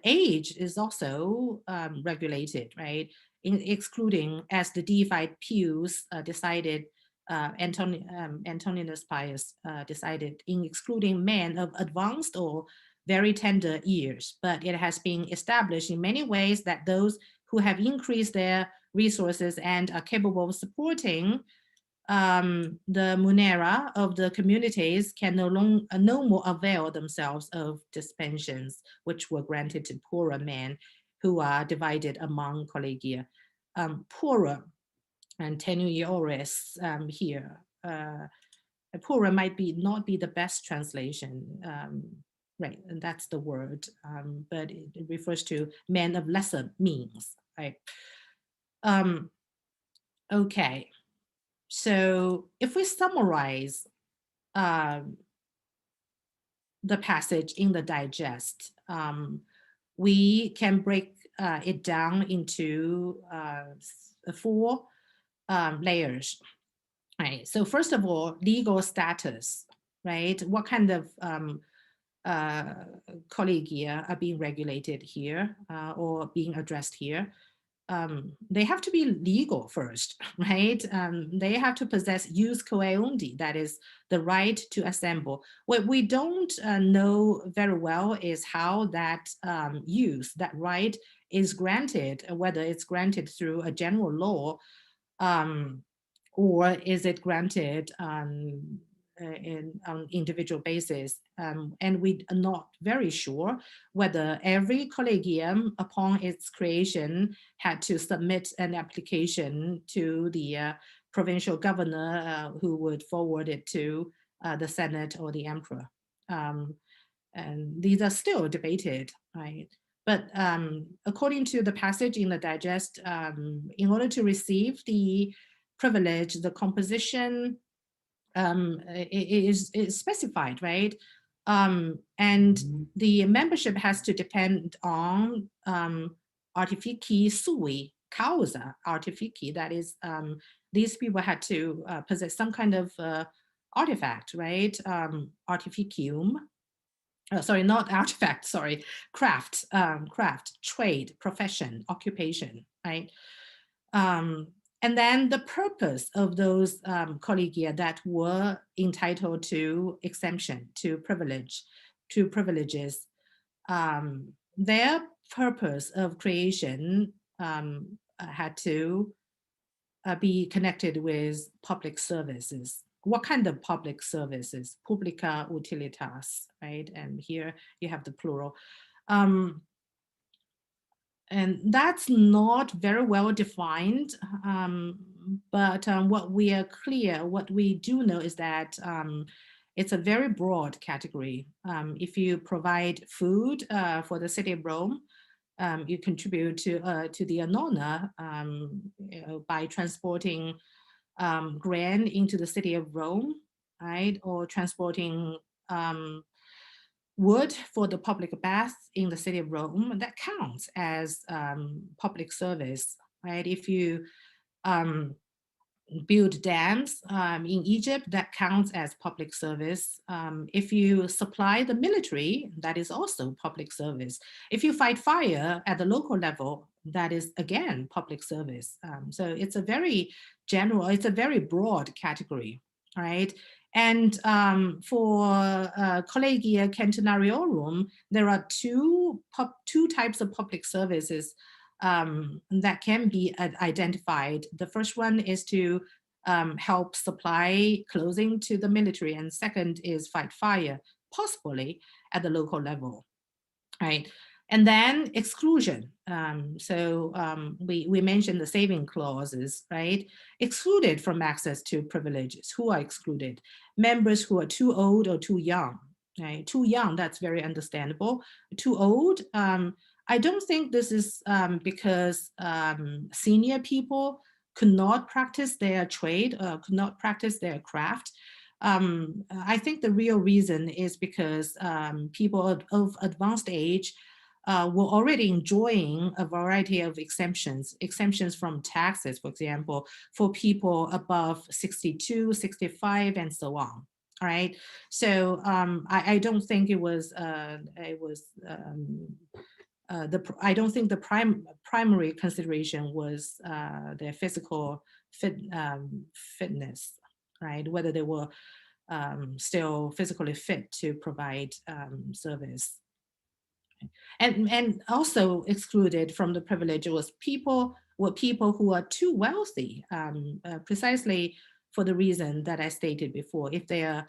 [SPEAKER 2] age is also regulated, right? Excluding, as the deified Pius decided, Antoninus Pius decided, in excluding men of advanced or very tender years. But it has been established in many ways that those who have increased their resources and are capable of supporting the munera of the communities can no more avail themselves of dispensions which were granted to poorer men who are divided among collegia. Poorer and tenuiores here. Poorer might not be the best translation. right? And that's the word, but it refers to men of lesser means, right? Okay, so if we summarize the passage in the digest, we can break it down into 4 layers. Right. So first of all, legal status, right? What kind of collegia are being regulated here or being addressed here? They have to be legal first, right? They have to possess jus coerundi, that is the right to assemble. What we don't know very well is how that use, that right is granted, whether it's granted through a general law or is it granted on individual basis. And we are not very sure whether every collegium upon its creation had to submit an application to the provincial governor who would forward it to the Senate or the emperor. And these are still debated, right? But according to the passage in the digest, in order to receive the privilege, the composition is specified, right? And the membership has to depend on artifici sui causa artifici, that is, these people had to possess some kind of artifact, right? Artificium. Sorry, not artifact, sorry, craft, trade, profession, occupation, right? And then the purpose of those collegia that were entitled to exemption, to privileges, their purpose of creation had to be connected with public services. What kind of public services? Publica utilitas, right? And here you have the plural. And that's not very well defined, but what we do know is that it's a very broad category. If you provide food for the city of Rome, you contribute to the annona by transporting grain into the city of Rome, right? Or transporting wood for the public bath in the city of Rome. That counts as public service, right? If you build dams in Egypt, that counts as public service. If you supply the military, that is also public service. If you fight fire at the local level, that is again public service. So it's a very general, it's a very broad category, right? And for Collegia Cantonariorum, there are two types of public services that can be identified. The first one is to help supply clothing to the military, and second is fight fire, possibly at the local level, right? And then exclusion. We mentioned the saving clauses, right? Excluded from access to privileges. Who are excluded? Members who are too old or too young, right? Too young, that's very understandable. Too old, I don't think this is because senior people could not practice their trade, could not practice their craft. I think the real reason is because people of advanced age were already enjoying a variety of exemptions from taxes, for example, for people above 62, 65, and so on. All right. So I don't think it was I don't think the primary consideration was their physical fitness, right? Whether they were still physically fit to provide service. And also excluded from the privilege was people who are too wealthy, precisely for the reason that I stated before. If their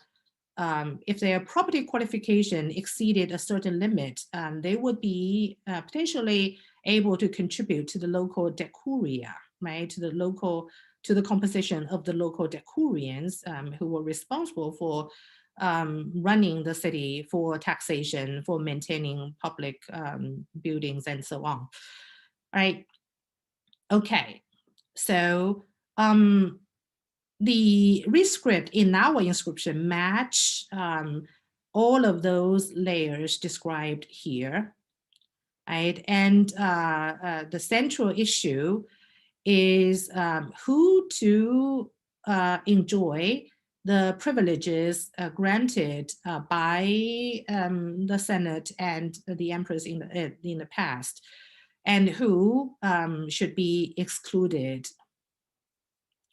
[SPEAKER 2] property qualification exceeded a certain limit, they would be potentially able to contribute to the local decuria, right? To the composition of the local decurions who were responsible for running the city, for taxation, for maintaining public buildings, and so on. All right. Okay. So the rescript in our inscription match all of those layers described here, right? And the central issue is who to enjoy the privileges granted by the Senate and the emperors in the past, and who should be excluded,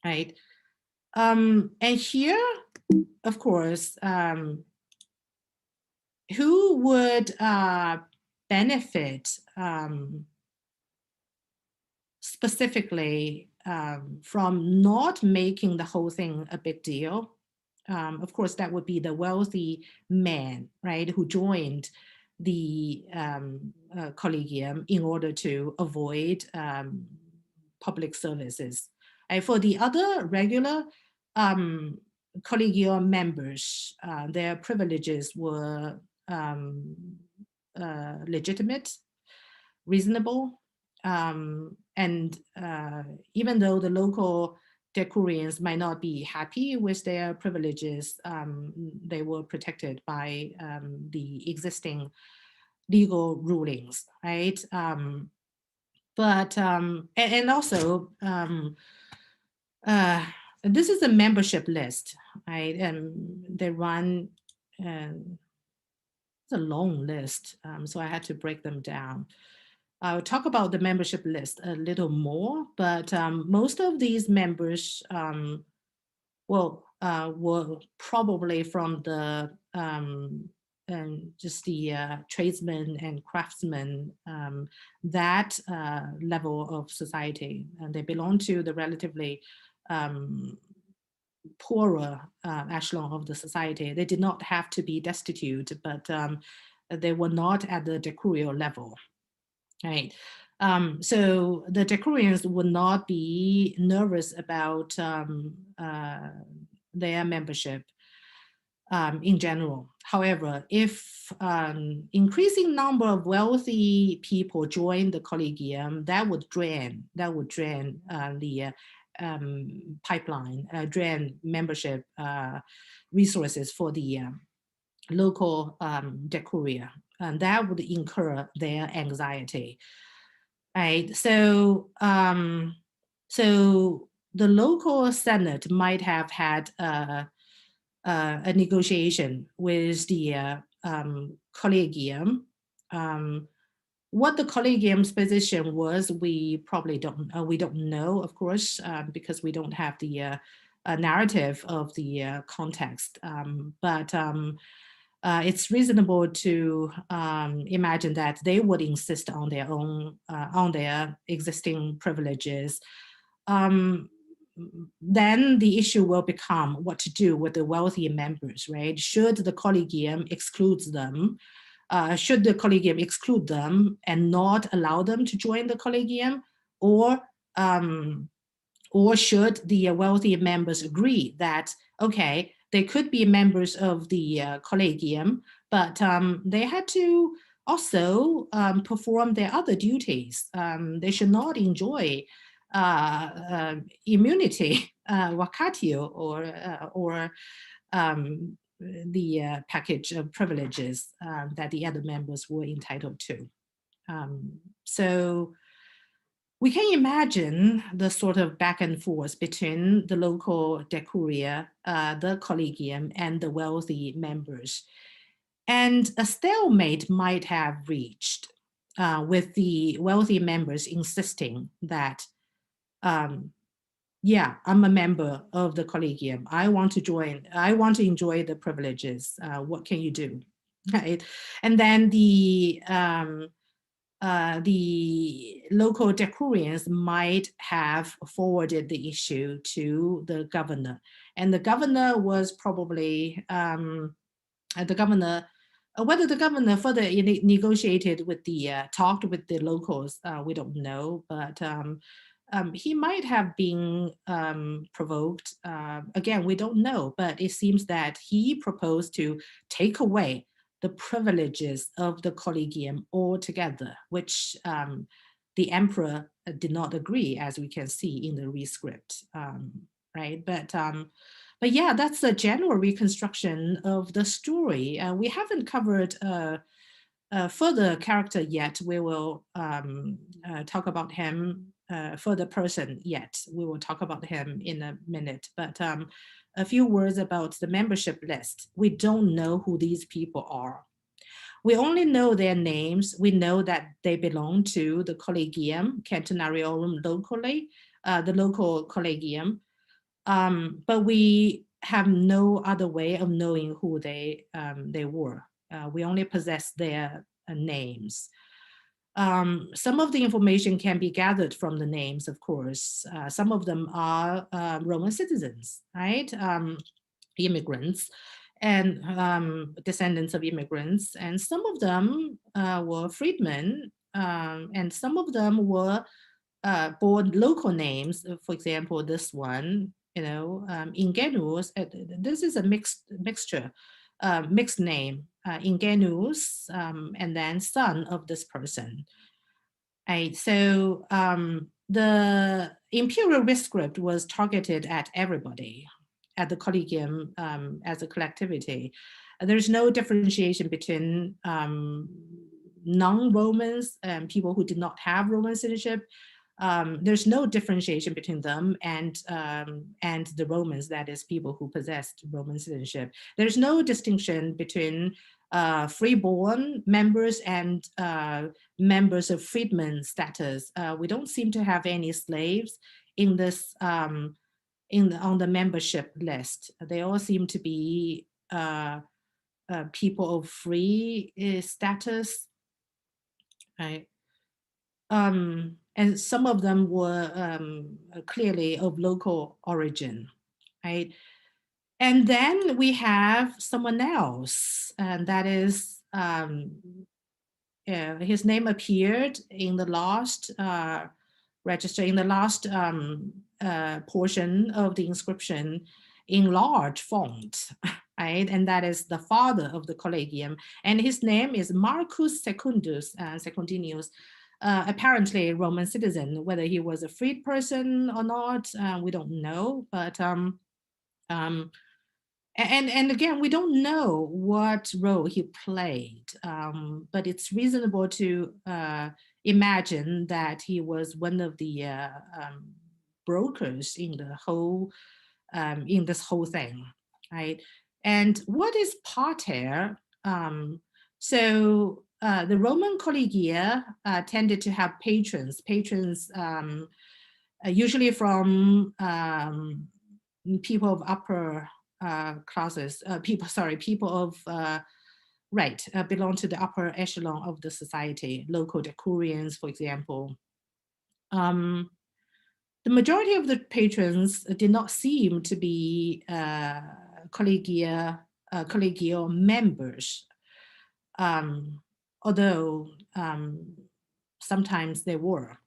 [SPEAKER 2] right? And here, of course, who would benefit specifically from not making the whole thing a big deal? Of course, that would be the wealthy man, right, who joined the collegium in order to avoid public services. And for the other regular collegium members, their privileges were legitimate, reasonable, and even though the local decurions might not be happy with their privileges, they were protected by the existing legal rulings, right? But and also this is a membership list, right? And they run it's a long list, so I had to break them down. I'll talk about the membership list a little more, but most of these members, were probably from the just the tradesmen and craftsmen, that level of society, and they belong to the relatively poorer echelon of the society. They did not have to be destitute, but they were not at the decurial level, right? So the decurions would not be nervous about their membership in general. However, if increasing number of wealthy people join the collegium, that would drain the pipeline, drain membership resources for the local decuria, and that would incur their anxiety. Right. So so the local senate might have had a negotiation with the collegium. What the collegium's position was, we probably don't know, of course, because we don't have the narrative of the context. But it's reasonable to imagine that they would insist on their own, on their existing privileges. Then the issue will become what to do with the wealthy members, right? Should the collegium exclude them? Should the collegium exclude them and not allow them to join the collegium, or should the wealthy members agree that, okay, they could be members of the collegium, but they had to also perform their other duties. They should not enjoy immunity, vacatio, or the package of privileges that the other members were entitled to. So we can imagine the sort of back and forth between the local decuria, the collegium, and the wealthy members. And a stalemate might have reached with the wealthy members insisting that, yeah, I'm a member of the collegium. I want to join. I want to enjoy the privileges. What can you do? Right? And then the local decurions might have forwarded the issue to the governor, and the governor was probably the governor. Whether the governor further negotiated with the talked with the locals, we don't know, but he might have been provoked. Again, we don't know, but it seems that he proposed to take away the privileges of the collegium altogether, which the emperor did not agree, as we can see in the rescript, right? But yeah, that's a general reconstruction of the story. We haven't covered further character yet. We will talk about him, further person yet. We will talk about him in a minute. But a few words about the membership list. We don't know who these people are. We only know their names. We know that they belong to the Collegium Cantonariorum locally, the local Collegium. But we have no other way of knowing who they were. We only possess their names. Some of the information can be gathered from the names, of course. Some of them are Roman citizens, right? Immigrants and descendants of immigrants. And some of them were freedmen, and some of them were born local names. For example, this one, Ingenuus, this is a mixture, mixed name, Ingenuus, and then son of this person. Right, so the imperial rescript was targeted at everybody, at the collegium as a collectivity. There's no differentiation between non-Romans and people who did not have Roman citizenship. There's no differentiation between them and the Romans, that is, people who possessed Roman citizenship. There's no distinction between freeborn members and members of freedman status. We don't seem to have any slaves in this on the membership list. They all seem to be people of free status, right? And some of them were clearly of local origin, right? And then we have someone else, and that is, his name appeared in the last register, in the last portion of the inscription in large font, right? And that is the father of the collegium. And his name is Marcus Secundus, Secundinius, apparently Roman citizen. Whether he was a freed person or not, we don't know. But and again, we don't know what role he played, but it's reasonable to imagine that he was one of the brokers in the whole in this whole thing, right? And what is pater? So the Roman collegia tended to have patrons, usually from people of upper classes, people of belong to the upper echelon of the society, local decurions, for example. The majority of the patrons did not seem to be collegial members, although sometimes they were.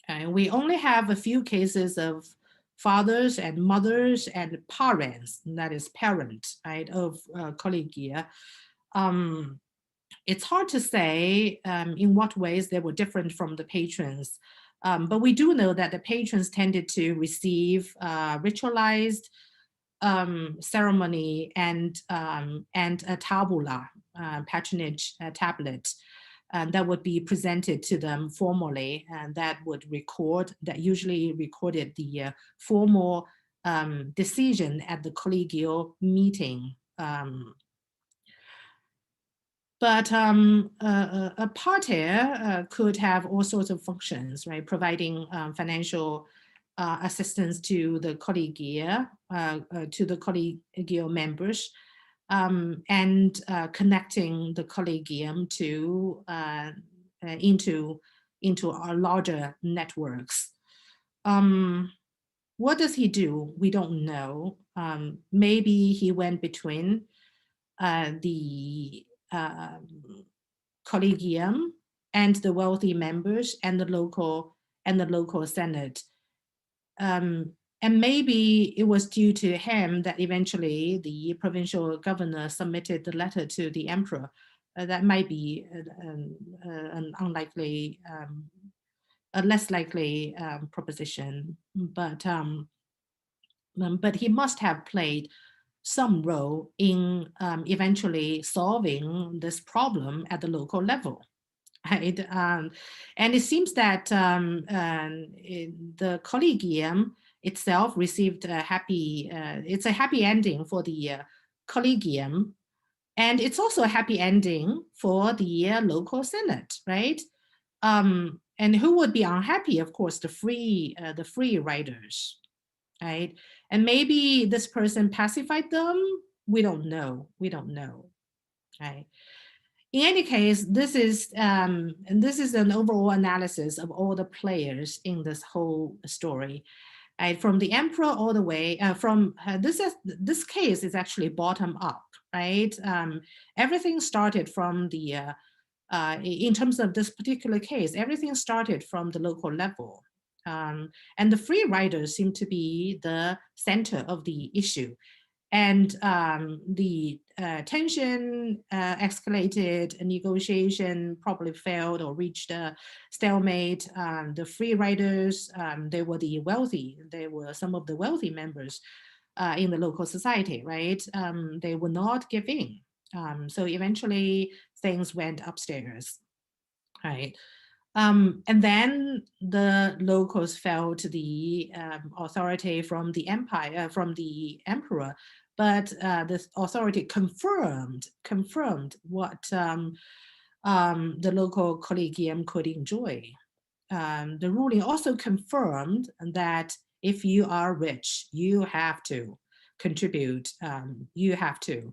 [SPEAKER 2] And we only have a few cases of fathers and mothers and parents, that is parent, right, of collegia. It's hard to say in what ways they were different from the patrons, but we do know that the patrons tended to receive ritualized ceremony and a tabula, patronage tablet, that would be presented to them formally, and that would usually recorded the formal decision at the collegial meeting. But a pater could have all sorts of functions, right? Providing financial assistance to the collegia, to the collegial members, and connecting the collegium to into our larger networks. What does he do? We don't know. Maybe he went between the collegium and the wealthy members and the local and the local senate. And maybe it was due to him that eventually the provincial governor submitted the letter to the emperor. That might be an unlikely, a less likely proposition, but he must have played some role in eventually solving this problem at the local level. Right? And it seems that the collegium itself received a happy, it's a happy ending for the collegium, and it's also a happy ending for the local senate, right? And who would be unhappy? Of course, the free riders, right? And maybe this person pacified them. We don't know. We don't know, right? In any case, this is an overall analysis of all the players in this whole story, right? From the emperor all the way. This case is actually bottom up, right? Everything started from the in terms of this particular case, everything started from the local level. And the free riders seem to be the center of the issue. And the tension escalated, a negotiation probably failed or reached a stalemate. The free riders, they were the wealthy, they were some of the wealthy members in the local society, right? They would not give in. So eventually things went upstairs, right? And then the locals felt the authority from the empire, from the emperor, but this authority confirmed what the local collegium could enjoy. The ruling also confirmed that if you are rich, you have to contribute, you have to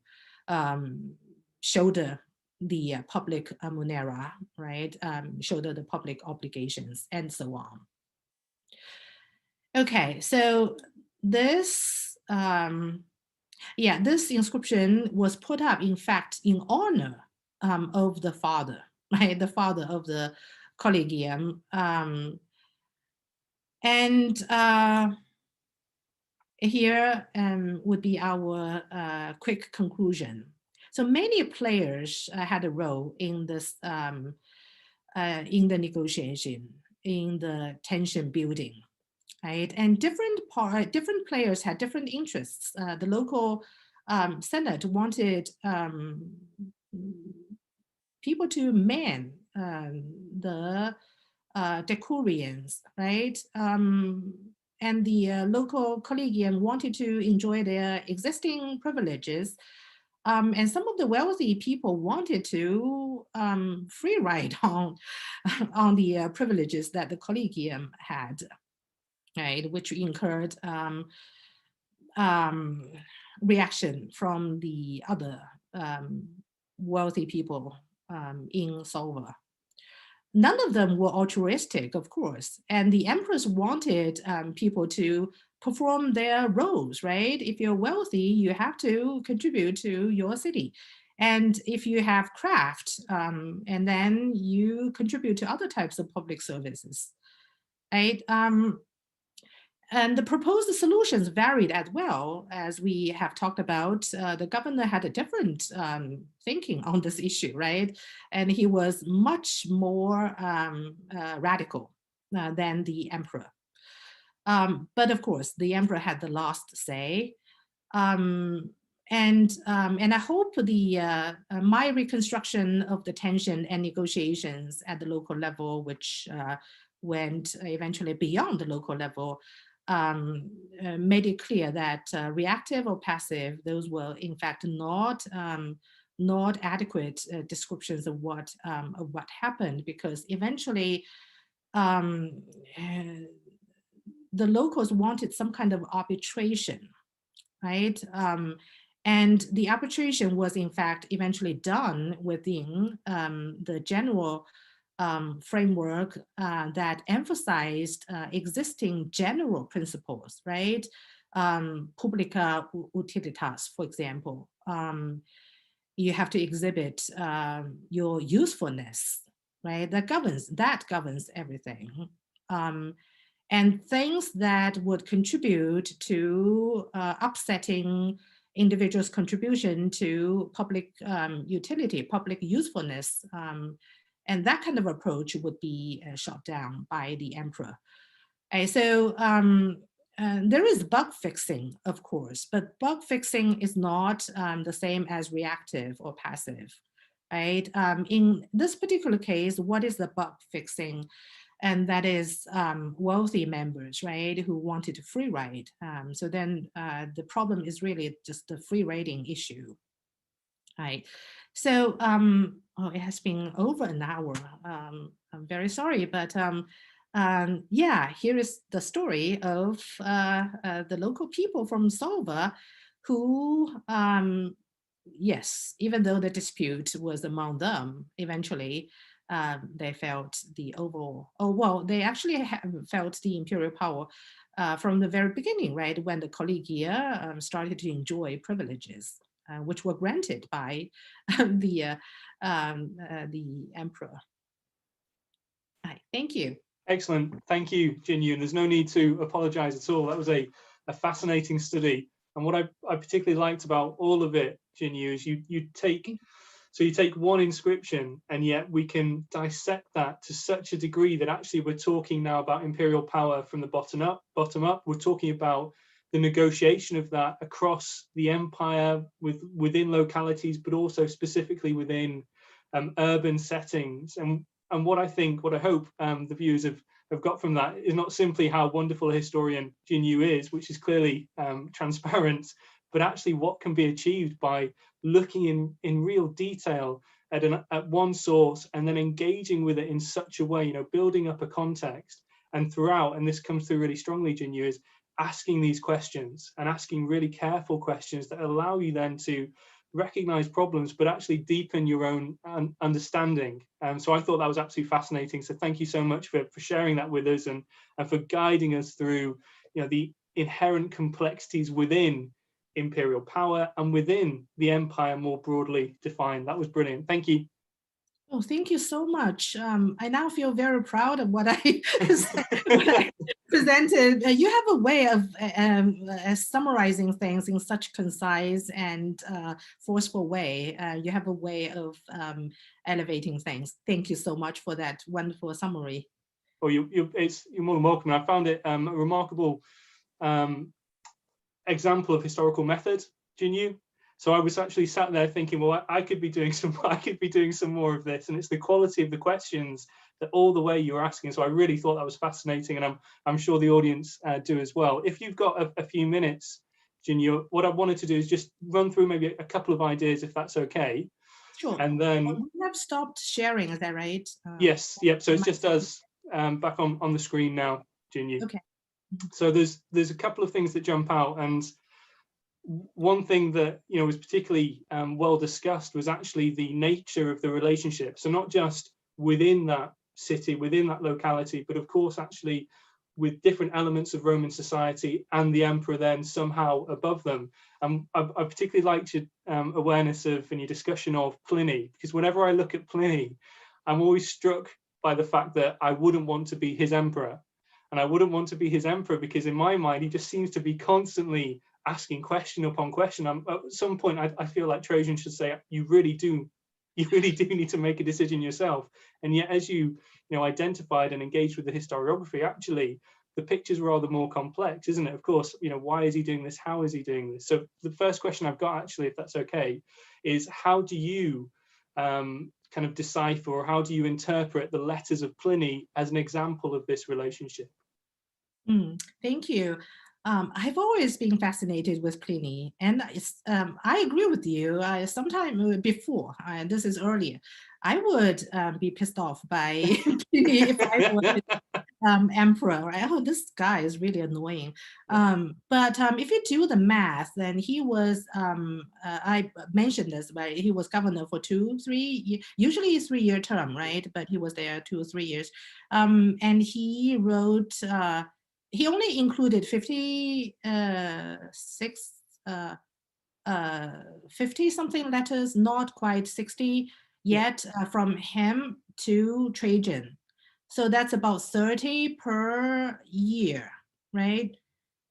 [SPEAKER 2] shoulder the public munera, right? Shoulder the public obligations and so on. Okay, so this, this inscription was put up, in fact, in honor of the father, right? The father of the collegium. Here would be our quick conclusion. So many players had a role in this, in the negotiation, in the tension building, right? And different players had different interests. The local senate wanted people to man the decurions, right? And the local collegium wanted to enjoy their existing privileges. And some of the wealthy people wanted to free ride on the privileges that the collegium had, right, which incurred reaction from the other wealthy people in Solva. None of them were altruistic, of course, and the emperors wanted people to perform their roles, right? If you're wealthy, you have to contribute to your city. And if you have craft, and then you contribute to other types of public services, right? And the proposed solutions varied as well, as we have talked about. The governor had a different thinking on this issue, right? And he was much more radical than the emperor. But of course, the emperor had the last say. And I hope the my reconstruction of the tension and negotiations at the local level, which went eventually beyond the local level, made it clear that reactive or passive, those were in fact not adequate descriptions of what happened, because eventually the locals wanted some kind of arbitration, right? And the arbitration was in fact eventually done within the general framework that emphasized existing general principles, right? Publica utilitas, for example. You have to exhibit your usefulness, right? That governs everything. and things that would contribute to upsetting individuals' contribution to public utility, public usefulness. And that kind of approach would be shot down by the emperor. So there is bug fixing, of course, but bug fixing is not the same as reactive or passive, right? In this particular case, what is the bug fixing? And that is wealthy members, right, who wanted to free ride. So then the problem is really just the free riding issue, right? So, oh, it has been over an hour. I'm very sorry, but yeah, here is the story of the local people from Solva who, yes, even though the dispute was among them, eventually they felt the overall, oh, well, they actually felt the imperial power from the very beginning, right? When the collegia started to enjoy privileges, which were granted by the emperor. Right, thank you.
[SPEAKER 1] Excellent. Thank you, Jinyu. And there's no need to apologize at all. That was a fascinating study. And what I particularly liked about all of it, Jinyu, is you take one inscription, and yet we can dissect that to such a degree that actually we're talking now about imperial power from the bottom up. We're talking about the negotiation of that across the empire within localities, but also specifically within urban settings. And what I hope the viewers have got from that is not simply how wonderful a historian Jinyu is, which is clearly transparent, but actually what can be achieved by looking in real detail at one source and then engaging with it in such a way, building up a context. And throughout, and this comes through really strongly, Jinyu, is asking these questions and asking really careful questions that allow you then to recognize problems, but actually deepen your own understanding. So I thought that was absolutely fascinating. So thank you so much for sharing that with us and for guiding us through the inherent complexities within imperial power and within the empire more broadly defined. That was brilliant. Thank you.
[SPEAKER 2] Oh, thank you so much. I now feel very proud of what I, what I presented. You have a way of summarizing things in such concise and forceful way. You have a way of elevating things. Thank you so much for that wonderful summary.
[SPEAKER 1] Oh, you're more than welcome. I found it a remarkable example of historical method, Jinyu. So I was actually sat there thinking, well, I could be doing some more of this, and it's the quality of the questions that all the way you're asking. So I really thought that was fascinating, and I'm sure the audience do as well. If you've got a few minutes, Jinyu, what I wanted to do is just run through maybe a couple of ideas, if that's okay.
[SPEAKER 2] Sure.
[SPEAKER 1] And then
[SPEAKER 2] we have stopped sharing, is that right?
[SPEAKER 1] Yes. Yep. So it's just us back on the screen now, Jinyu.
[SPEAKER 2] Okay.
[SPEAKER 1] So there's a couple of things that jump out, and one thing that was particularly well discussed was actually the nature of the relationship. So not just within that city, within that locality, but of course actually with different elements of Roman society and the emperor then somehow above them. I particularly liked your awareness of and your discussion of Pliny, because whenever I look at Pliny, I'm always struck by the fact that I wouldn't want to be his emperor. And I wouldn't want to be his emperor because in my mind, he just seems to be constantly asking question upon question. At some point, I feel like Trajan should say, you really do need to make a decision yourself. And yet, as you identified and engaged with the historiography, actually, the picture's rather more complex, isn't it? Of course, why is he doing this? How is he doing this? So the first question I've got, actually, if that's okay, is how do you kind of decipher, or how do you interpret the letters of Pliny as an example of this relationship?
[SPEAKER 2] Thank you. I've always been fascinated with Pliny, and I agree with you. Sometime before, this is earlier, I would be pissed off by Pliny if I was emperor, right? Oh, this guy is really annoying. But if you do the math, then he was, I mentioned this, but he was governor for 2-3 usually a 3-year term, right? But he was there 2 or 3 years. And he wrote, he only included 50 something letters, not quite 60 yet, from him to Trajan. So that's about 30 per year, right?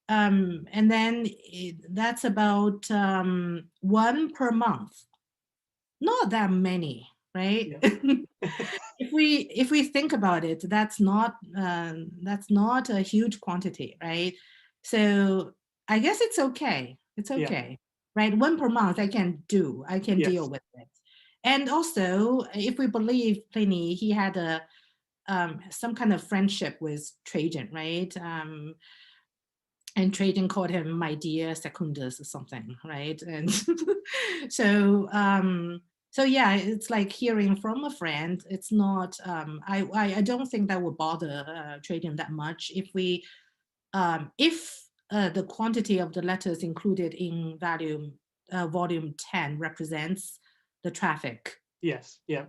[SPEAKER 2] And then that's about 1 per month. Not that many, right?
[SPEAKER 1] Yeah.
[SPEAKER 2] If we think about it, that's not a huge quantity, right? So I guess it's okay. It's
[SPEAKER 1] Yeah.
[SPEAKER 2] okay, right? 1 per month, I can deal
[SPEAKER 1] Yes.
[SPEAKER 2] with it. And also, if we believe Pliny, he had some kind of friendship with Trajan, right? And Trajan called him my dear Secundus or something, right? And so so yeah, it's like hearing from a friend. It's not I don't think that would bother Trajan that much if the quantity of the letters included in volume 10 represents the traffic
[SPEAKER 1] Yes. Yeah.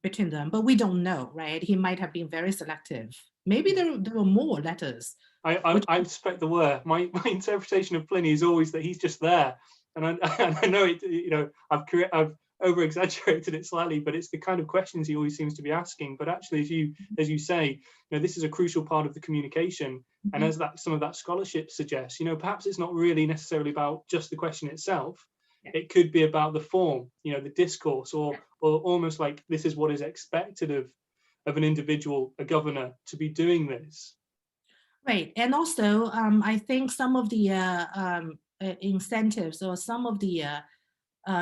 [SPEAKER 2] between them, but we don't know, right? He might have been very selective. Maybe
[SPEAKER 1] Yeah.
[SPEAKER 2] there were more letters.
[SPEAKER 1] I suspect there were. My interpretation of Pliny is always that he's just there, and I, and I know it. I've over exaggerated it slightly, but it's the kind of questions he always seems to be asking. But actually, as you say, this is a crucial part of the communication, and as that some of that scholarship suggests, perhaps it's not really necessarily about just the question itself.
[SPEAKER 2] Yeah.
[SPEAKER 1] It could be about the form, the discourse, or almost like this is what is expected of an individual, a governor, to be doing this.
[SPEAKER 2] Right, and also I think some of the incentives or some of the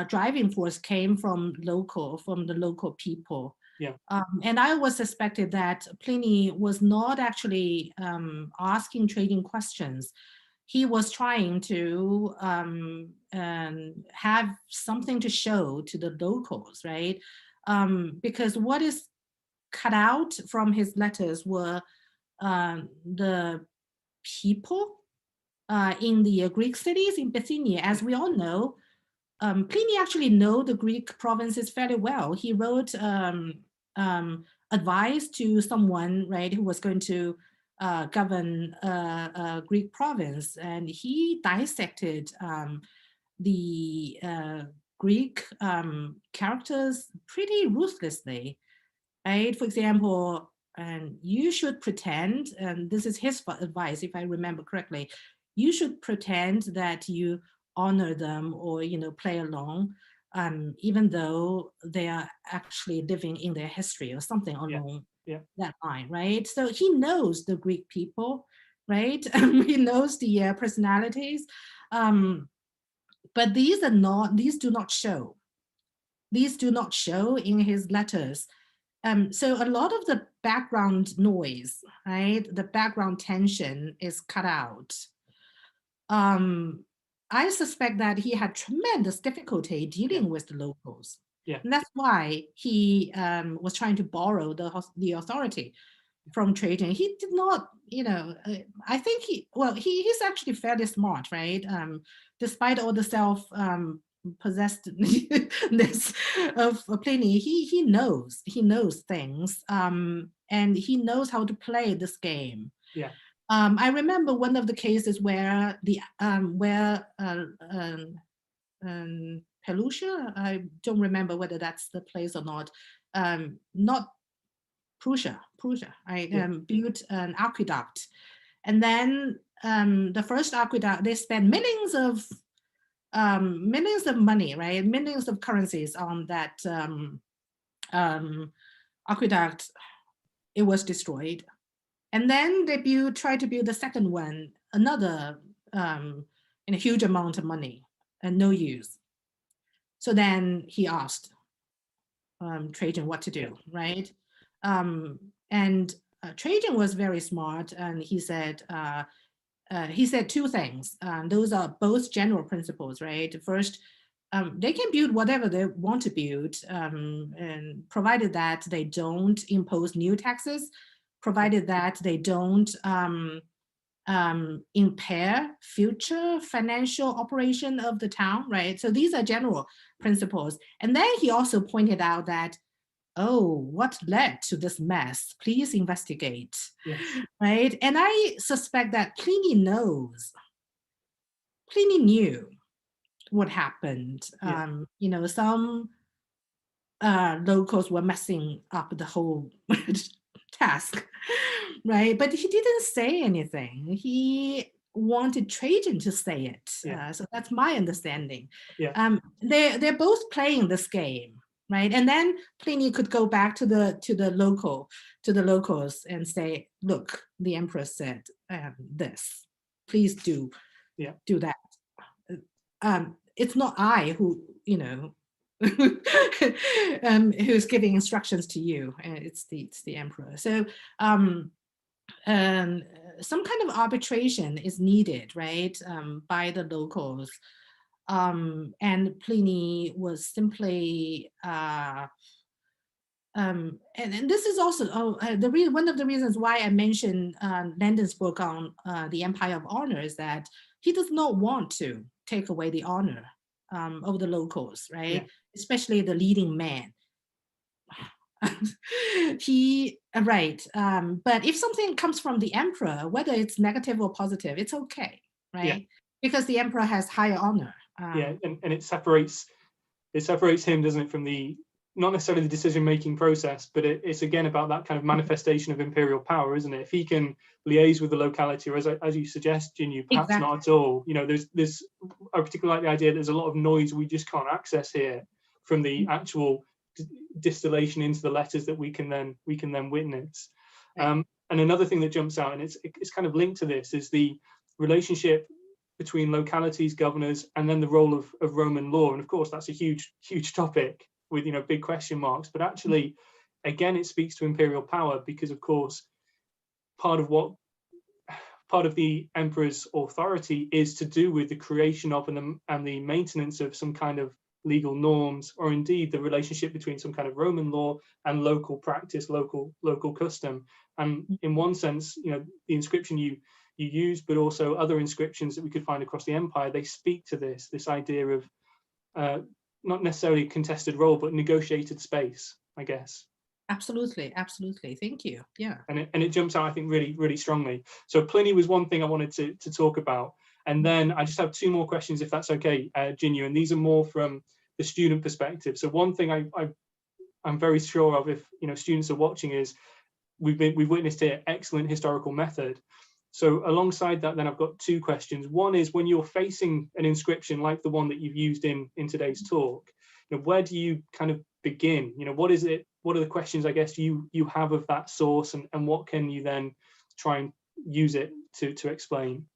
[SPEAKER 2] driving force came from the local people.
[SPEAKER 1] Yeah.
[SPEAKER 2] And I was suspected that Pliny was not actually asking Trajan questions. He was trying to have something to show to the locals, right? Because what is cut out from his letters were the people in the Greek cities in Bithynia. As we all know, Pliny actually know the Greek provinces fairly well. He wrote advice to someone, right, who was going to govern a Greek province, and he dissected the Greek characters pretty ruthlessly, right? For example, and you should pretend, and this is his advice, if I remember correctly, you should pretend that you honor them or play along, even though they are actually living in their history or something along that line, right? So he knows the Greek people, right? He knows the personalities, but these do not show. These do not show in his letters. So a lot of the background noise, right, the background tension is cut out. I suspect that he had tremendous difficulty dealing with the locals.
[SPEAKER 1] Yeah.
[SPEAKER 2] And that's why he was trying to borrow the authority from Trajan. He did not, I think he's actually fairly smart, right? Despite all the possessedness of Pliny, he knows things, and he knows how to play this game.
[SPEAKER 1] Yeah.
[SPEAKER 2] I remember one of the cases where Pelusia, I don't remember whether that's the place or not. Not Prussia. I built an aqueduct, and then the first aqueduct, they spent millions of money, right? Millions of currencies on that aqueduct. It was destroyed. And then they tried to build the second one, another in a huge amount of money and no use. So then he asked Trajan what to do, right? And Trajan was very smart, and he said two things. Those are both general principles, right? First, they can build whatever they want to build, and provided that they don't impose new taxes, provided that they don't impair future financial operation of the town, right? So these are general principles. And then he also pointed out that, what led to this mess? Please investigate, right? And I suspect that Pliny knew what happened. Some locals were messing up the whole task, right? But he didn't say anything. He wanted Trajan to say it.
[SPEAKER 1] Yeah.
[SPEAKER 2] So that's my understanding.
[SPEAKER 1] Yeah.
[SPEAKER 2] They're both playing this game, right? And then Pliny could go back to the locals and say, look, the emperor said this. Please do that. It's not I who, who's giving instructions to you. It's the emperor. So some kind of arbitration is needed, right, by the locals. And Pliny was simply, and this is also one of the reasons why I mentioned Landon's book on the Empire of Honor is that he does not want to take away the honor of the locals, right?
[SPEAKER 1] Yeah.
[SPEAKER 2] Especially the leading man. But if something comes from the emperor, whether it's negative or positive, it's okay, right?
[SPEAKER 1] Yeah.
[SPEAKER 2] Because the emperor has higher honor.
[SPEAKER 1] Yeah, and it separates him, doesn't it, from the, not necessarily the decision-making process, but it's again about that kind of manifestation of imperial power, isn't it? If he can liaise with the locality, or as you suggest, Jinyu, perhaps
[SPEAKER 2] Exactly.
[SPEAKER 1] not at all. There's I particularly like the idea that there's a lot of noise we just can't access here from the actual distillation into the letters that we can then witness.
[SPEAKER 2] Right.
[SPEAKER 1] And another thing that jumps out, and it's kind of linked to this, is the relationship between localities, governors, and then the role of Roman law. And of course, that's a huge topic with big question marks. But actually, again, it speaks to imperial power because, of course, part of the emperor's authority is to do with the creation of and the maintenance of some kind of legal norms, or indeed the relationship between some kind of Roman law and local practice, local custom. And in one sense, the inscription you use, but also other inscriptions that we could find across the empire, they speak to this idea of not necessarily a contested role, but negotiated space, I guess.
[SPEAKER 2] Absolutely. Thank you. Yeah.
[SPEAKER 1] And it jumps out, I think, really, really strongly. So Pliny was one thing I wanted to talk about. And then I just have two more questions, if that's okay, Jinyu, and these are more from the student perspective. So one thing I'm very sure of, if students are watching, is we've witnessed here excellent historical method. So alongside that, then I've got two questions. One is, when you're facing an inscription like the one that you've used in today's talk, where do you kind of begin? What is it? What are the questions, I guess, you have of that source, and what can you then try and use it to explain?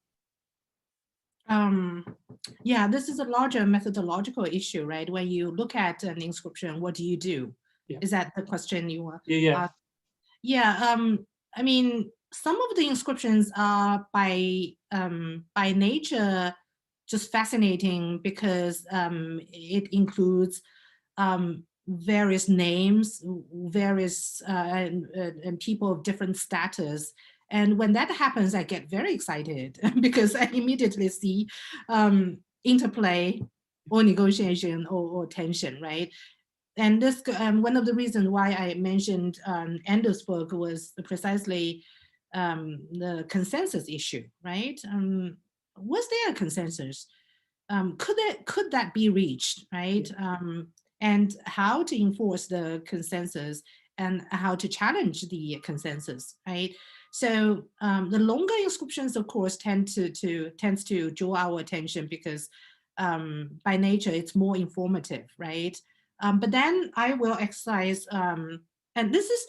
[SPEAKER 2] Yeah, this is a larger methodological issue, right? When you look at an inscription, what do you do?
[SPEAKER 1] Yeah.
[SPEAKER 2] Is that the question you want?
[SPEAKER 1] Yeah.
[SPEAKER 2] Yeah. I mean, some of the inscriptions are by nature just fascinating because it includes various names, various and people of different status. And when that happens, I get very excited because I immediately see interplay or negotiation or tension, right? And this one of the reasons why I mentioned Endo's book was precisely the consensus issue, right? Was there a consensus? Could that be reached, right? And how to enforce the consensus and how to challenge the consensus, right? So the longer inscriptions, of course, tends to draw our attention because by nature it's more informative, right? But then I will exercise, and this is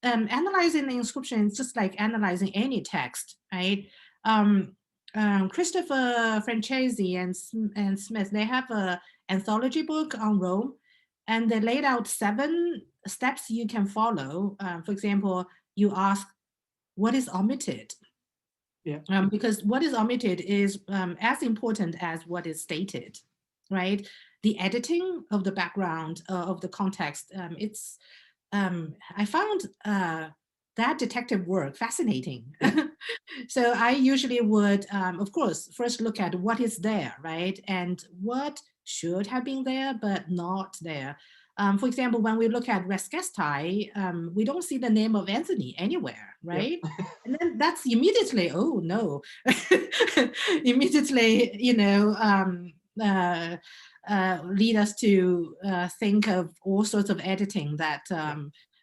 [SPEAKER 2] analyzing the inscription is just like analyzing any text, right? Christopher Francesi and Smith, they have an anthology book on Rome, and they laid out 7 steps you can follow. For example, you ask, what is omitted?
[SPEAKER 1] Yeah.
[SPEAKER 2] Because what is omitted is as important as what is stated, right? The editing of the background of the context, I found that detective work fascinating. So I usually would, of course, first look at what is there, right? And what should have been there, but not there. For example, when we look at Res Gestae, we don't see the name of Anthony anywhere, right?
[SPEAKER 1] Yeah.
[SPEAKER 2] And then that's immediately, oh no, immediately, lead us to think of all sorts of editing that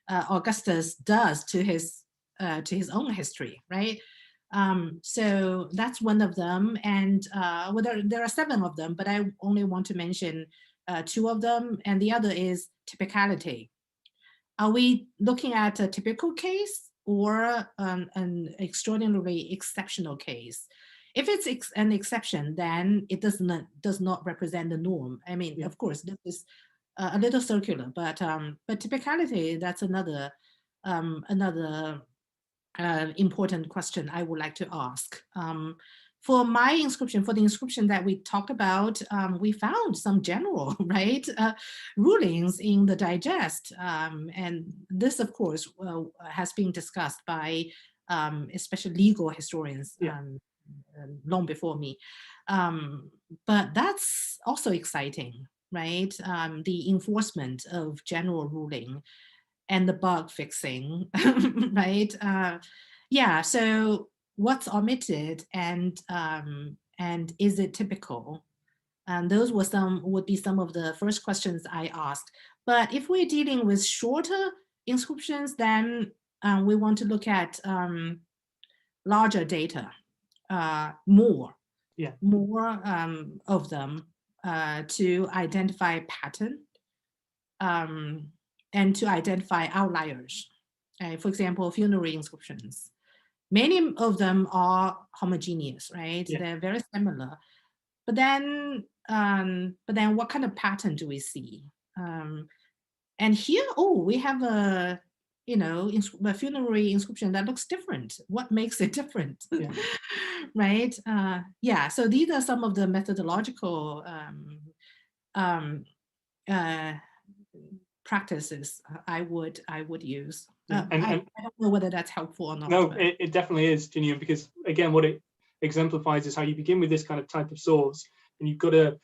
[SPEAKER 2] Augustus does to his to his own history, right? So that's one of them. And well, there are 7 of them, but I only want to mention 2 of them. And the other is typicality. Are we looking at a typical case or an extraordinarily exceptional case? If it's an exception, then it does not represent the norm. I mean, of course, this is a little circular, but typicality, that's another important question I would like to ask. For the inscription that we talked about, we found some general, right, rulings in the digest. And this, of course, has been discussed by especially legal historians long before me. But that's also exciting, right? The enforcement of general ruling and the bug fixing, right? Yeah, so what's omitted and is it typical? And those would be some of the first questions I asked. But if we're dealing with shorter inscriptions, then we want to look at larger data, more of them to identify pattern and to identify outliers. For example, funerary inscriptions. Many of them are homogeneous, right?
[SPEAKER 1] Yeah.
[SPEAKER 2] They're very similar. But then what kind of pattern do we see? And here, we have a funerary inscription that looks different. What makes it different?
[SPEAKER 1] Yeah.
[SPEAKER 2] Right? Yeah. So these are some of the methodological practices I would use.
[SPEAKER 1] Yeah.
[SPEAKER 2] I don't know whether that's helpful or not.
[SPEAKER 1] No, it definitely is, Jinyu, because again, what it exemplifies is how you begin with this kind of type of source, and you've got to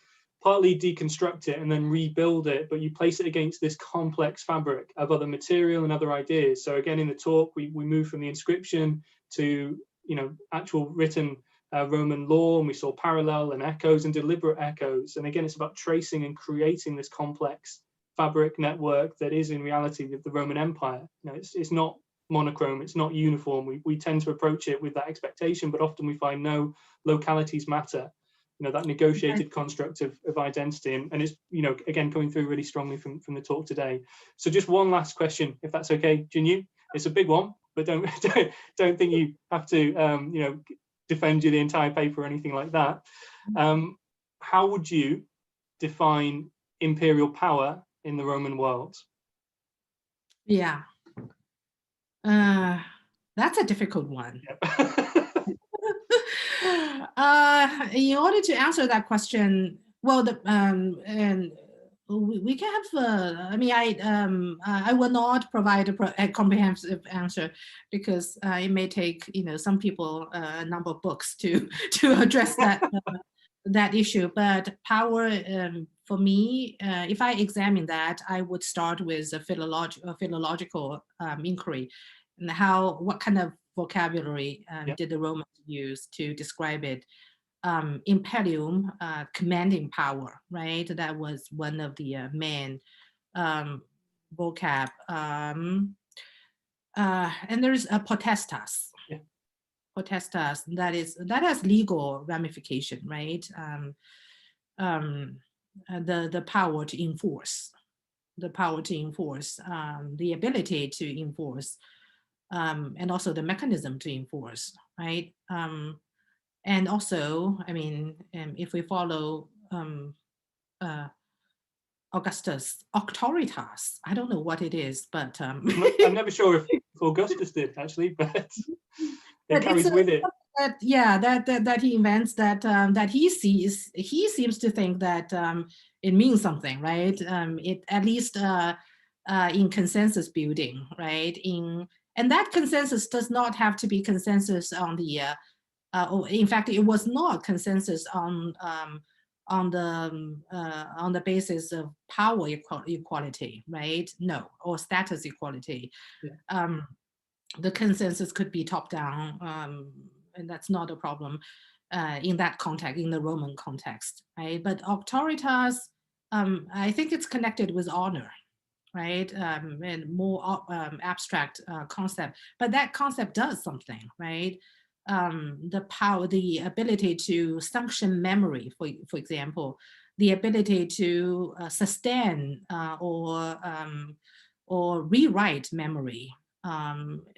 [SPEAKER 1] partly deconstruct it and then rebuild it, but you place it against this complex fabric of other material and other ideas. So again, in the talk, we move from the inscription to actual written Roman law, and we saw parallel and echoes and deliberate echoes. And again, it's about tracing and creating this complex fabric network that is in reality the Roman Empire. It's not monochrome, it's not uniform. We tend to approach it with that expectation, but often we find no, localities matter. That negotiated construct of identity, and it's again coming through really strongly from the talk today. So just one last question, if that's okay, Jinyu. It's a big one, but don't think you have to defend you the entire paper or anything like that. How would you define imperial power in the Roman world?
[SPEAKER 2] Yeah, that's a difficult one.
[SPEAKER 1] Yep.
[SPEAKER 2] In order to answer that question, well, and we can have. I will not provide a comprehensive answer because it may take some people a number of books to address that that issue. But power, for me, if I examine that, I would start with a philological inquiry, and what kind of vocabulary did the Romans use to describe it? Imperium, commanding power, right? That was one of the main vocab. And there's a potestas. Yeah. Potestas, that has legal ramification, right? The power to enforce, the ability to enforce, and also the mechanism to enforce, right? And also, if we follow Augustus, auctoritas, I don't know what it is, but
[SPEAKER 1] I'm never sure if Augustus did actually, but it carries with it.
[SPEAKER 2] That he invents, that he seems to think that it means something, right? It at least in consensus building, right? And that consensus does not have to be consensus on the in fact, it was not consensus on the basis of power equality, right? No, or status equality. Yeah. The consensus could be top down, and that's not a problem in that context, in the Roman context, right? But auctoritas, I think it's connected with honor, right? And more abstract concept, but that concept does something, right? The power, the ability to function memory, for example, the ability to sustain or rewrite memory.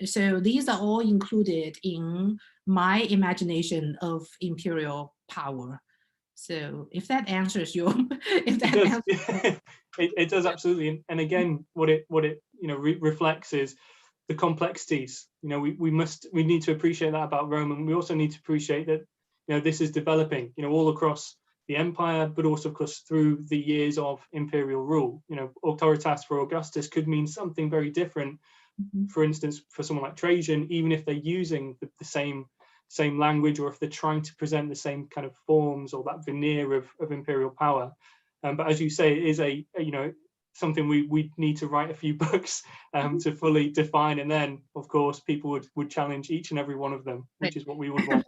[SPEAKER 2] So these are all included in my imagination of imperial power. So if that answers your, if that
[SPEAKER 1] It
[SPEAKER 2] answers
[SPEAKER 1] does. It does absolutely. And again, what it reflects is the complexities. We need to appreciate that about Rome, and we also need to appreciate that this is developing all across the empire, but also of course through the years of imperial rule. Auctoritas for Augustus could mean something very different, for instance, for someone like Trajan, even if they're using the same language, or if they're trying to present the same kind of forms or that veneer of imperial power. But as you say, it is something we need to write a few books to fully define, and then of course people would challenge each and every one of them, which is what we would want.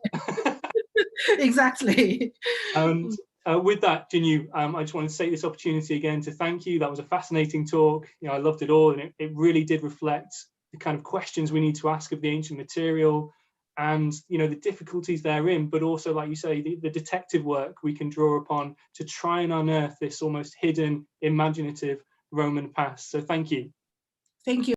[SPEAKER 2] Exactly.
[SPEAKER 1] And with that, Jinyu, I just want to take this opportunity again to thank you. That was a fascinating talk. I loved it all, and it really did reflect the kind of questions we need to ask of the ancient material, and the difficulties therein, but also, like you say, the detective work we can draw upon to try and unearth this almost hidden, imaginative Roman past. So thank you.
[SPEAKER 2] Thank you.